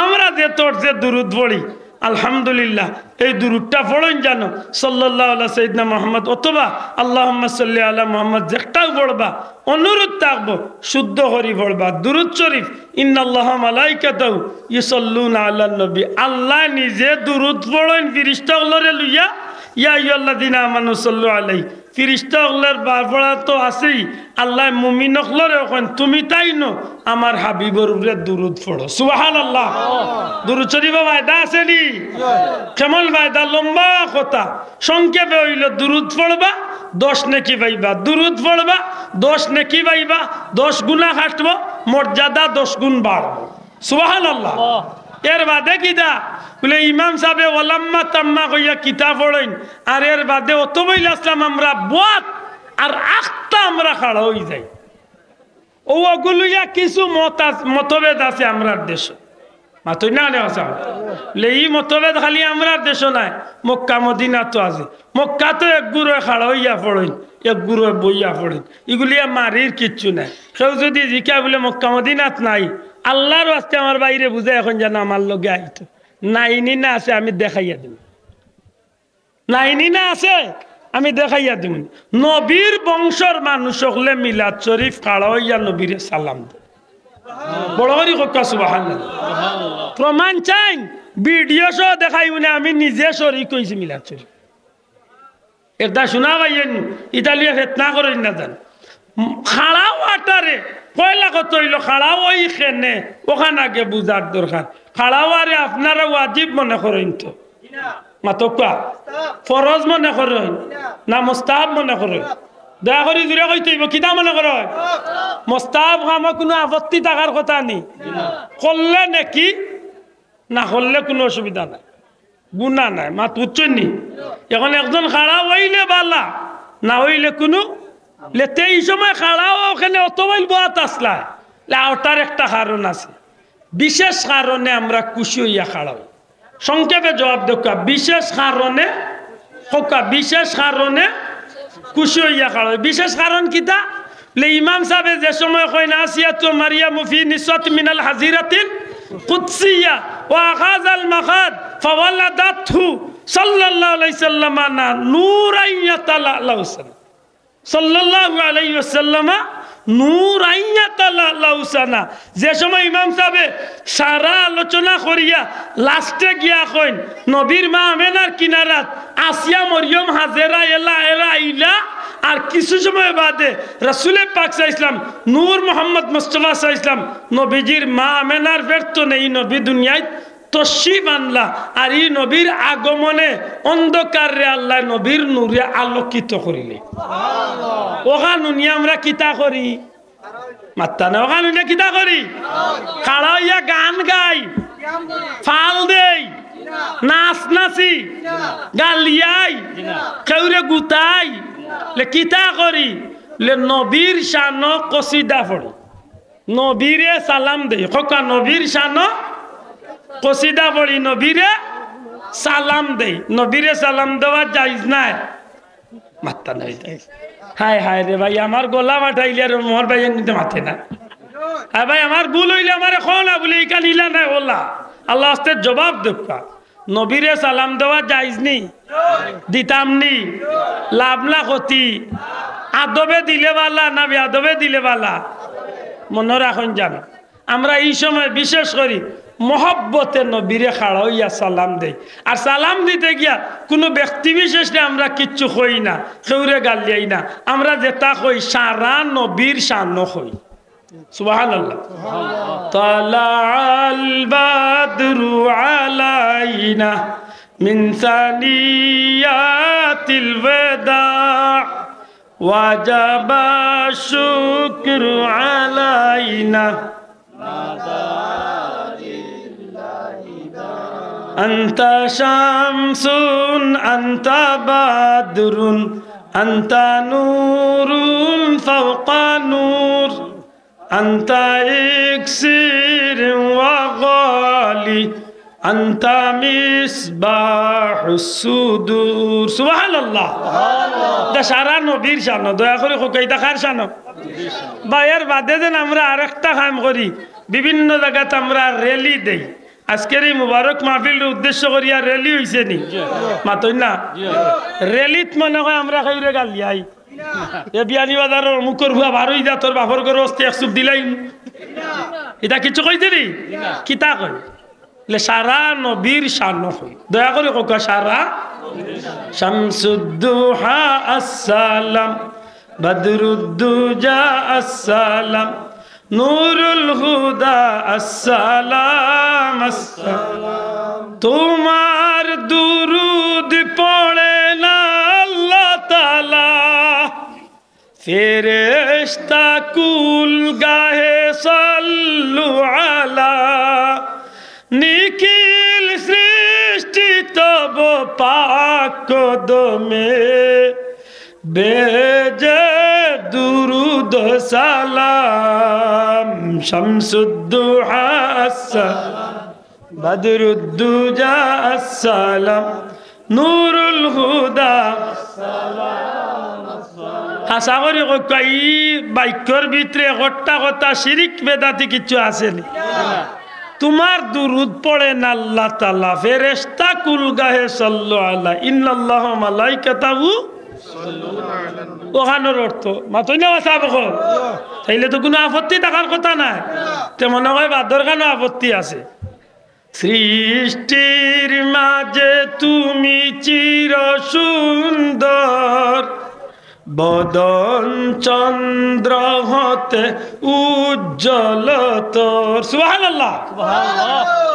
আমরা যে তোর যে দুরুদ পড়ি আলহামদুলিল্লাহ, এই দুরুদটা পড়েন জানো সাল্লাল্লাহু আলা সাইয়্যিদিনা মুহাম্মদ অথবা আল্লাহুম্মা সাল্লি আলা মুহাম্মদ, যেটাও পড়বা অনুরোধ থাকবো শুদ্ধ করে পড়বা দুরুদ শরীফ। ইন্নাল্লাহা মালাইকাতাহু ইউসাল্লুনা আলান নবী, আল্লাহ নিজে দুরুদ পড়েন ফেরেশতাগুলোরে লইয়া। ইয়া আইয়ুহাল্লাযিনা আমানু সাল্লু আলাইহি, ফেরেশতাগুলোর পড়া তো আছেই, আল্লাহ মুমিনগুলোরে কন তুমি তাই ন আমার হাবিবের উপরে দুরুদ পড়ো। সুবহানাল্লাহ। দুরুদ শরীফে ফায়দা আছে নি? কেমন ফায়দা? লম্বা কথা, সংক্ষেপে হইল দুরুদ পড়বা 10 নেকি পাইবা, দুরুদ পড়বা 10 নেকি পাইবা, 10 গুনাহ কাটবো, মর্যাদা 10 গুণ বাড়বো। সুবহানাল্লাহ। এর বাদে কিতা বলে ইমাম সাহেব ওলাম্মা তাম্মা কইয়া কিতাব পড়েন, আর এর বাদে অত বইল আসলাম আমরা বাত আর আখতা আমরা খাড়া হয়ে যাই। ওগুলিয়া কিছু মতভেদ আছে আমরার দেশে, মাতই না নেওয়া এই মতভেদ খালি আমরার দেশ নাই, মক্কা মদিনা তো আছে। মক্কা তো এক গুরু খাড়া হইয়া পড়েন, এক গুরু বইয়া পড়েন, এগুলিয়া মারির কিচ্ছু নাই। কেউ যদি জিকা বলে মক্কা মদিনাত নাই, আল্লাহর আজকে আমার বাইরে বুঝে এখন যেন আমার লগে আইতো নাইনি না আছে আমি দেখাইয়া দিব, নাইনি না আছে আমি দেখাইয়া দিব। নবীর বংশর মানুষ হলে মিলাদ শরীফ খাড়া হইয়া নবীরে সালাম দেয়। বড় করি কথা সুবহানাল্লাহ। প্রমাণ চাই ভিডিও সহ দেখাই উনি আমি নিজে শরীক কইছি মিলাদ শরীফ। এটা শোনা পাইয়েন ইতালিয়া ফেতনা করেন না জান। খাড়া ওয়াটারে কয়লা কত হইল খাড়া ওই খেনে ওখানে আগে বুঝার দরকার। খাড়া ওয়ারে আপনারা ওয়াজিব মনে করেন তো মাতকা ফরজ মনে করেন না মুস্তাহাব মনে করেন? দয়া করে জুড়ে কইতে হইব কিতা মনে করেন? মুস্তাহাব কামে কোনো আপত্তি থাকার কথা নেই, করলে নাকি না করলে কোনো অসুবিধা নাই, গুনাহ নাই, মাত বুঝছেন নি? এখন একজন খাড়া হইলে বালা না হইলে কোনো লেতে এই সময় খাড়াও ওখানে অতবাইল বাত আসলা ওটার একটা কারণ আছে। বিশেষ কারণে আমরা খুশি হইয়া খাড়া হই। সংক্ষেপে জবাব দেখা, বিশেষ কারণে হোকা, বিশেষ কারণে খুশি হইয়া খাড়া হই। বিশেষ কারণ কিতা? ইমাম সাহেব যে সময় কয় না আসিয়াতু মারিয়ামু ফি নিসাত মিনাল হাজিরাতিল কুদসিয়া ওয়া আখাযাল মাখাদ ফাওয়ালাদাতহু সাল্লাল্লাহু আলাইহি সাল্লাম নূরাইয়াতাল লাউসান সাল্লাল্লাহু আলাইহি ওয়াসাল্লাম নূরাইয়াতাল লাউসানা। যে সময় ইমাম সাহেব সারা আলোচনা করিয়া লাস্টে গিয়া কইন নবীর মা আমেনার কিনারাত আসিয়া মরিয়ম হাজেরা এলা এরা আইলা, আর কিছু সময় বাদে রাসূলে পাক সাল্লাল্লাহু আলাইহি ওয়াসাল্লাম নূর মুহাম্মদ মুস্তাফা সাল্লাল্লাহু আলাইহি ওয়াসাল্লাম নবীজির মা আমেনার ব্যর্থ নেই নবী দুনিয়ায় তশরিফ আনলা, আর এই নবীর আগমনে অন্ধকারে আল্লাহ নবীর নূরে আলোকিত করিলে। ওখানে আমরা কিতা করি মাত্তা না, ওখানে কিতা করি খাড়া হইয়া গান গাই, ফাল দেই, নাচ নাচি, গালিয়াই, কেউরে গুতাই, লে কিতা করি লে নবীর শান কসিদা পড়ি, নবীরে সালাম দেই। খোকা নবীর শান কসিদা পড়ি, নবীরে সালাম দেই। নবীরে সালাম দেওয়া জায়েজ নাই, মাত্তা নাই। হায় হায় রে ভাই, আমার গলা মাঠাইলে আর মোর ভাই নিতে মাথে না। হ্যাঁ ভাই, আমার ভুল হইলে আমার এখন না বলে এই কানিলা নাই ওলা আল্লাহ আস্তে জবাব দেখা। নবীরে সালাম দেওয়া জায়েজ নি, দিতাম নি, লাভ না ক্ষতি। আদবে দিলে বালা না বেআদবে দিলে বালা? মনে রাখুন জানো, আমরা এই সময় বিশেষ করি মহব্বতে নবীরে খাড়া হইয়া সালাম দেই। আর সালাম দিতে গিয়া কোনো ব্যক্তি বিশেষে আমরা কিচ্ছু কই না, কেউরে গালিয়াই না, আমরা যেটা কই সারা নবীর শান কই। সুবহানাল্লাহ। তালাআল বাদরু আলাইনা মিন সানিয়াতিল ওয়াদা وجب الشكر علينا أنت شمس أنت بدر أنت نور فوق نور أنت إكسير وغالي أنت مصباح الصدور سبحان الله ده সারা নবীর শান দয়া করে কইতা কার শান বাইয়ের বাদে দেন আমরা আরেকটা কাম করি বিভিন্ন জায়গাতে আমরা র্যালি দেই আজকের এই মুবারক মাহফিলের উদ্দেশ্য করিয়া র্যালি হইছে নি মাতই না র্যালিত মনে হয় আমরা কইরে গালিয়াই এ বিয়ানি বাজারের মুখর হুয়া ভারই যা তোর বাপর করে অস্তে এক সুপ দিলাই এটা কিছু কইতে নি কিতা কই লে সারা নবীর শান হই দয়া করে কোকা সারা শামসুদ্দুহা আসসালাম বদরুদ্দুজা আসসালাম নূরুল হুদা আসসালাম আসসালাম তোমার দুরুদ পড়ে না আল্লাহ তাআলা ফেরেশতা কুল গাহে সাল্লু আলা নিখিল সৃষ্টি তব পাক কদমে বেজে দুরুদ সালাম শামসুদ্দুহা আসসালাম বদরুদ্দুজা আসসালাম নূরুল হুদা হাসা করি কই বাক্যর ভিতরে একটা কথা শিরিক বেদাতি কিছু আছে নি তোমার দুরুদ পড়েন আল্লাহ তাআলা ফেরেশতা কুল গাহে সাল্লু আলা ইন্নাল্লাহা মালাইকাতাহু ওখানোর অর্থ মাতই না সাহেব তাইলে তো কোনো আপত্তি থাকার কথা নাই তে মনে হয় বাদর কেন আপত্তি আছে সৃষ্টির মাঝে তুমি চির সুন্দর বদন চন্দ্র হতে উজ্জ্বল তোর সুবহানাল্লাহ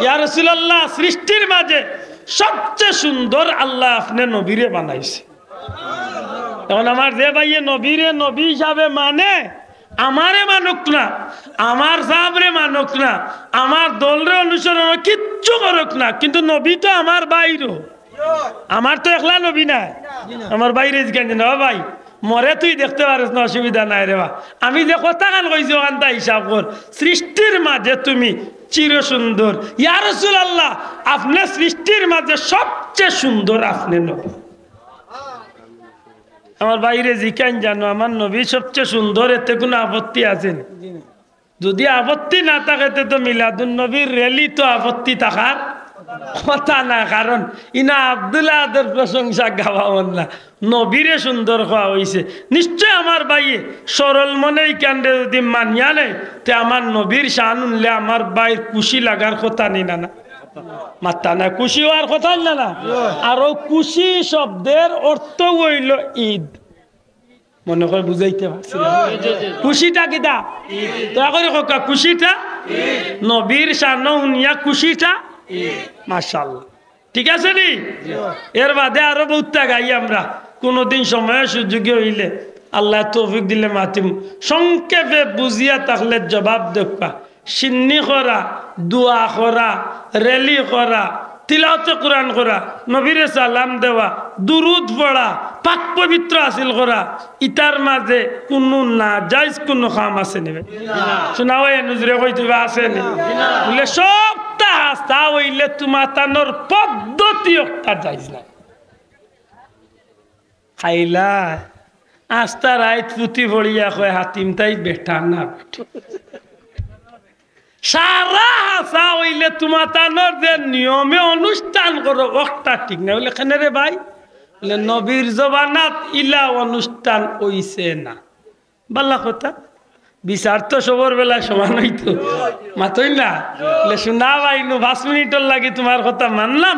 ইয়া রাসূলুল্লাহ সৃষ্টির মাঝে সবচেয়ে সুন্দর আল্লাহ আপনি নবীরে বানাইছে এখন আমার যে ভাইয়ে নবীরে নবী হিসাবে মানে আমারে মানুক না আমার সাহাবরে মানুক না আমার দলরে অনুসরণ কিচ্ছু করুক না কিন্তু নবী তো আমার বাইরও আমার তো একলা নবী নাই আমার বাইরে কেন না ভাই মরে তুই দেখতে পারিস না অসুবিধা নাই রে বা আমি যে কথা গান কইছি ওখানটা হিসাব কর সৃষ্টির মাঝে তুমি চির সুন্দর ইয়া রাসূলুল্লাহ আপনি সৃষ্টির মাঝে সবচেয়ে সুন্দর আপনি নবী আমার বাইরে জিকান জানো আমার নবী সবচেয়ে সুন্দর এতে কোনো আপত্তি আছে যদি আপত্তি না থাকে তো মিলাদুন নবীর র্যালি তো আপত্তি থাকার কথা না কারণ ইনা আব্দুল্লাহর প্রশংসা গাওয়ান না নবীরে সুন্দর হওয়া হয়েছে নিশ্চয় আমার ভাইয়ে সরল মনেই কাণ্ডে যদি মানিয়া নেই তে আমার নবীর শান উনলে আমার ভাইয়ের খুশি লাগার কথা নেই না মাত্তা না খুশি হওয়ার কথা না না আরো খুশি শব্দের অর্থ হইল ঈদ মনে করে বুঝাইতে পারছি খুশিটা কিটা দয়া করে কাকা খুশিটা নবীর শান উনিয়া খুশিটা মাশাআল্লাহ ঠিক আছে নি এর বাদে আরো বহুত গাই আমরা কোনদিন সময় সুযোগ হইলে আল্লাহ তৌফিক দিলে মাতিম সংক্ষেপে বুঝিয়া থাকলে জবাব দেখবা সিন্নি করা দোয়া করা র্যালি করা তিলাওয়াতে কোরআন করা নবীরে সালাম দেওয়া দুরুদ পড়া পাক পবিত্র হাসিল করা ইতার মাঝে কোনো না জায়েজ কোনো কাম আছে নেবে শোনাও এ নজরে কইতে আছে নি বলে সবটা হাসতা হইলে তোমার তানোর পদ্ধতি একটা জায়েজ না খাইলা আস্তা রাইত পুতি ভরিয়া কয় হাতিম তাই বেটা না সারা হাসা হইলে তোমার তানোর যে নিয়মে অনুষ্ঠান করো ওটা ঠিক না বলে কেন রে ভাই বলে নবীর জবানাত ইলা অনুষ্ঠান হইছে না বাল্লা কথা বিচার তো সবর বেলা সমান হইতো মাতই না বলে শোনা ভাই 5 মিনিটের লাগে তোমার কথা মানলাম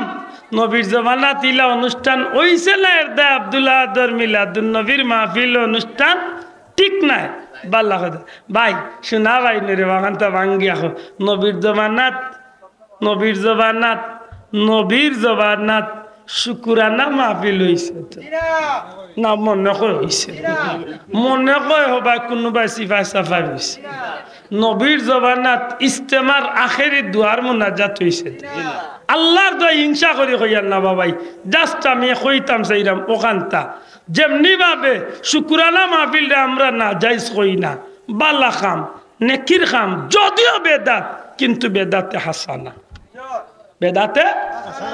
নবীর জবানাত ইলা অনুষ্ঠান হইছে না এর দা আব্দুল্লাহ দর মিলাদুন নবীর মাহফিল অনুষ্ঠান ঠিক নাই বাল্লা কথা ভাই শোনা ভাই রে বাগানটা ভাঙ্গি আহ নবীর জবানাত শুকুরানা মাহফিল হইছে না মনে কয় হইছে মনে কয় হবা কোনোবাই সিফাই সাফাই হইছে নবীর জবানাত ইস্তেমার আখেরি দুয়ার মুনাজাত হইছে আল্লাহর দোয়া হিংসা করি কইয়ার না বাবাই জাস্ট আমি কইতাম চাইরাম ওখানটা যেমনি ভাবে শুকুরানা মাহফিলটা আমরা না জায়েজ কই না বালা খাম নেকির খাম যদিও বেদাত কিন্তু বেদাতে হাসানা বেদাতে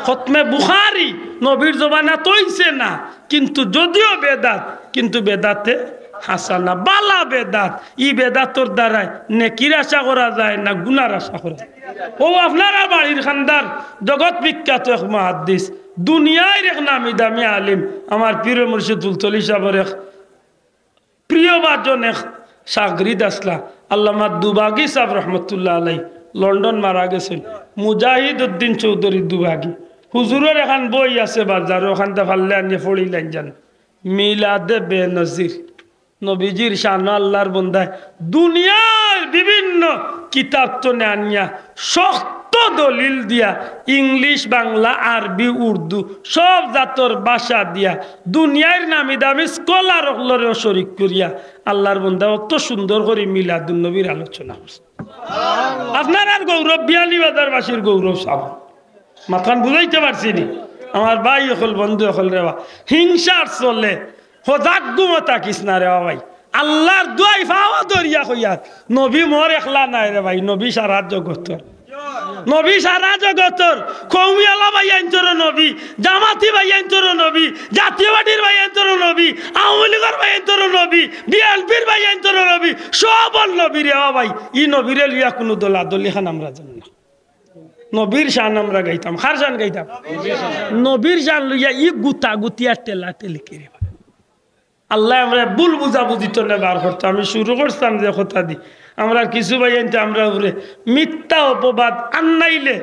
খতমে বুখারী নবীর জবানাত হইছে না কিন্তু যদিও বেদাত কিন্তু বেদাতে হাসানা বালা বেদাত ই বেদাতর দ্বারাই নেকির আশা করা যায় না গুনার আশা করা ও আপনারা বাড়ির খানদার জগৎ বিখ্যাত এক মুহাদ্দিস দুনিয়ার এক নামি দামি আলিম আমার পীর মুর্শিদ তুলতলি সাহেবের এক প্রিয় বাজন এক শাগরিদ আসলা আল্লামা দুবাগী সাহেব রহমতুল্লাহ আলাই লন্ডন মারা গেছেন মুজাহিদ উদ্দিন চৌধুরী দুবাগী হুজুরের এখান বই আছে বাজার ওখানটা ফাললে আনিয়ে পড়িলেন জান মিলাদে বেনজির নবীজির শান আল্লাহর বন্দায় দুনিয়ার বিভিন্ন কিতাব তো আনিয়া শক্ত দলিল দিয়া ইংলিশ বাংলা আরবি উর্দু সব জাতর ভাষা দিয়া দুনিয়ার নামি দামি স্কলার হলরেও শরিক করিয়া আল্লাহর বন্দা অত সুন্দর করে মিলাদুন নবীর আলোচনা করছে আপনার আর গৌরব বিয়ানীবাজারবাসীর গৌরব সাব মাথান বুঝাইতে পারছি নি আমার ভাই হল বন্ধু হল রেবা হিংসার চলে হজাক গুমো তাকিস না রে ভাই আল্লাহর দুয়াই ফাওয়া দরিয়া কইয়াত নবী মোর একলা নাই রে ভাই নবী সারা জগতর নবী সারা জগতর কওমি আলা ভাই আইন্তর নবী জামাতি ভাই আইন্তর নবী জাতীয়বাদীর ভাই আইন্তর নবী আওয়ামী লীগের ভাই আইন্তর নবী বিএনপির ভাই আইন্তর নবী সব নবী রে ভাই ই নবীরে লিয়া কোনো দলাদলি খান আমরা জানি না নবীর শান আমরা গাইতাম খার শান গাইতাম নবীর শান লইয়া ই গুতা গুতিয়া টেলা টেলি করে আল্লাহ আমরা ভুল বুঝাবুঝি তো নেবার করতো আমি শুরু করতাম যে কথা দি আমরা কিছু ভাই আনতে আমরা উপরে মিথ্যা অপবাদ আন্নাইলে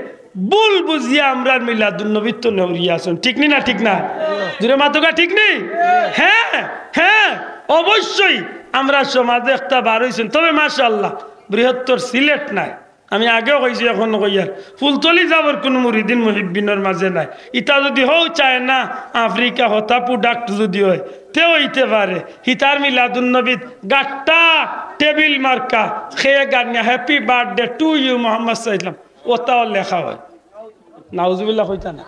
ভুল বুঝিয়া আমরা মিলাদুন নবীর তো নেউরিয়া আসুন ঠিক নি না ঠিক না জুড়ে মাতকা ঠিক নেই হ্যাঁ হ্যাঁ অবশ্যই আমরা সমাজে একটা বার হয়েছেন তবে মাশাআল্লাহ বৃহত্তর সিলেট নাই আমি আগেও কইছি এখন কইয়ার ফুলতলি যাবার কোনো মুরিদিন মুহিব্বিনের মাঝে নাই ইটা যদি হও চায় না আফ্রিকা হতা প্রোডাক্ট যদি হয় তেও হইতে পারে হিতার মিলাদুন নবীত গাট্টা টেবিল মার্কা খেয়ে গানিয়া happy birthday to you Mohammad সাল্লাম ওটাও লেখা হয় নাউজুবিল্লাহ কইতা না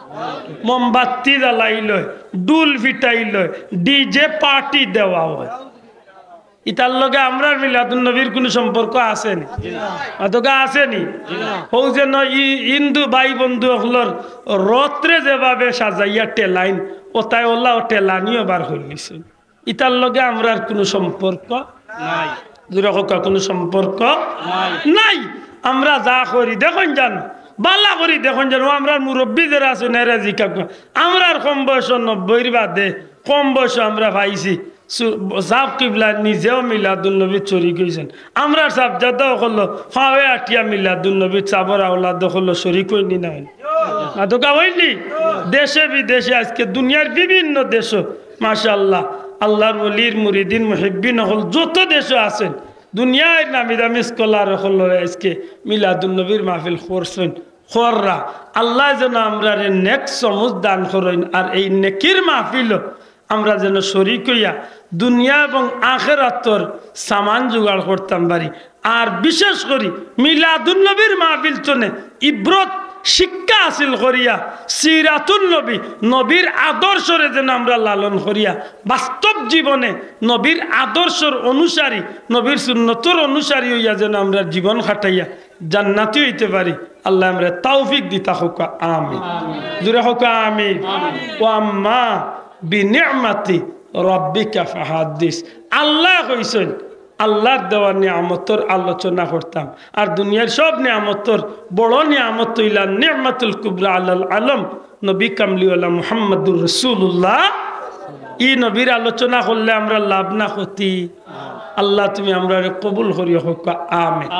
মোমবাতি জ্বালাই লয় ডুল ফিটাই লয় ডিজে পার্টি দেওয়া হয় ইতার লগে আমরা মিলাদুন নবীর কোনো সম্পর্ক আসেনি অতকা আসেনি হৌ যেন হিন্দু ভাই বন্ধু হলর রত্রে যেভাবে সাজাইয়া টেলাইন ওটাই ওলা ও টেলানিও বার হইলিছে ইতার লগে আমরা কোনো সম্পর্ক নাই দুরকা কোনো সম্পর্ক নাই আমরা যা করি দেখুন জান বালা করি দেখুন জানো আমরা মুরব্বী যারা আছে নেরা জিকা আমরা কম বয়স 90 বাদে কম বয়স আমরা পাইছি সাব কিবলা নিজেও মিলাদুন নবী চুরি গেছেন আমরা সাব যাদা হলো ফাওয়ে আটিয়া মিলাদুন নবী চাবর আওলাদ হলো শরীক হইনি না আদকা হইনি দেশে বিদেশে আজকে দুনিয়ার বিভিন্ন দেশ মাশাআল্লাহ আল্লাহর ওলির মুরিদিন মুহিব্বিন হল যত দেশ আছেন দুনিয়ার নামি দামি স্কলার হলো আজকে মিলাদুন নবীর মাহফিল করছেন খররা আল্লাহ যেন আমরা নেক্সট সমুজ দান করেন আর এই নেকির মাহফিল আমরা যেন শরীক হইয়া দুনিয়া এবং আখিরাতর সামান জোগাড় করতাম পারি আর বিশেষ করে মিলাদুন নবীর মাহফিল চনে ইব্রত শিক্ষা হাসিল করিয়া সিরাতুন নবী নবীর আদর্শরে যেন আমরা লালন করিয়া বাস্তব জীবনে নবীর আদর্শর অনুসারী নবীর সুন্নতর অনুসারী হইয়া যেন আমরা জীবন খাটাইয়া জান্নাতি হইতে পারি আল্লাহ আমরা তৌফিক দিতা হোক আমিন জুরে হোক আমিন ও আম্মা বিনিয়ামতি রব্বিকা ফাহাদ্দিস আল্লাহ কইছেন আল্লাহর দেওয়া নিয়ামতর আলোচনা করতাম আর দুনিয়ার সব নিয়ামতর বড় নিয়ামত হইলা নিয়ামতুল কুবরা আলাল আলম নবী কামলিওয়ালা মুহাম্মদুর রাসূলুল্লাহ ই নবীর আলোচনা করলে আমরা লাভ না ক্ষতি আল্লাহ তুমি আমরা কবুল করিও হোক আমিন।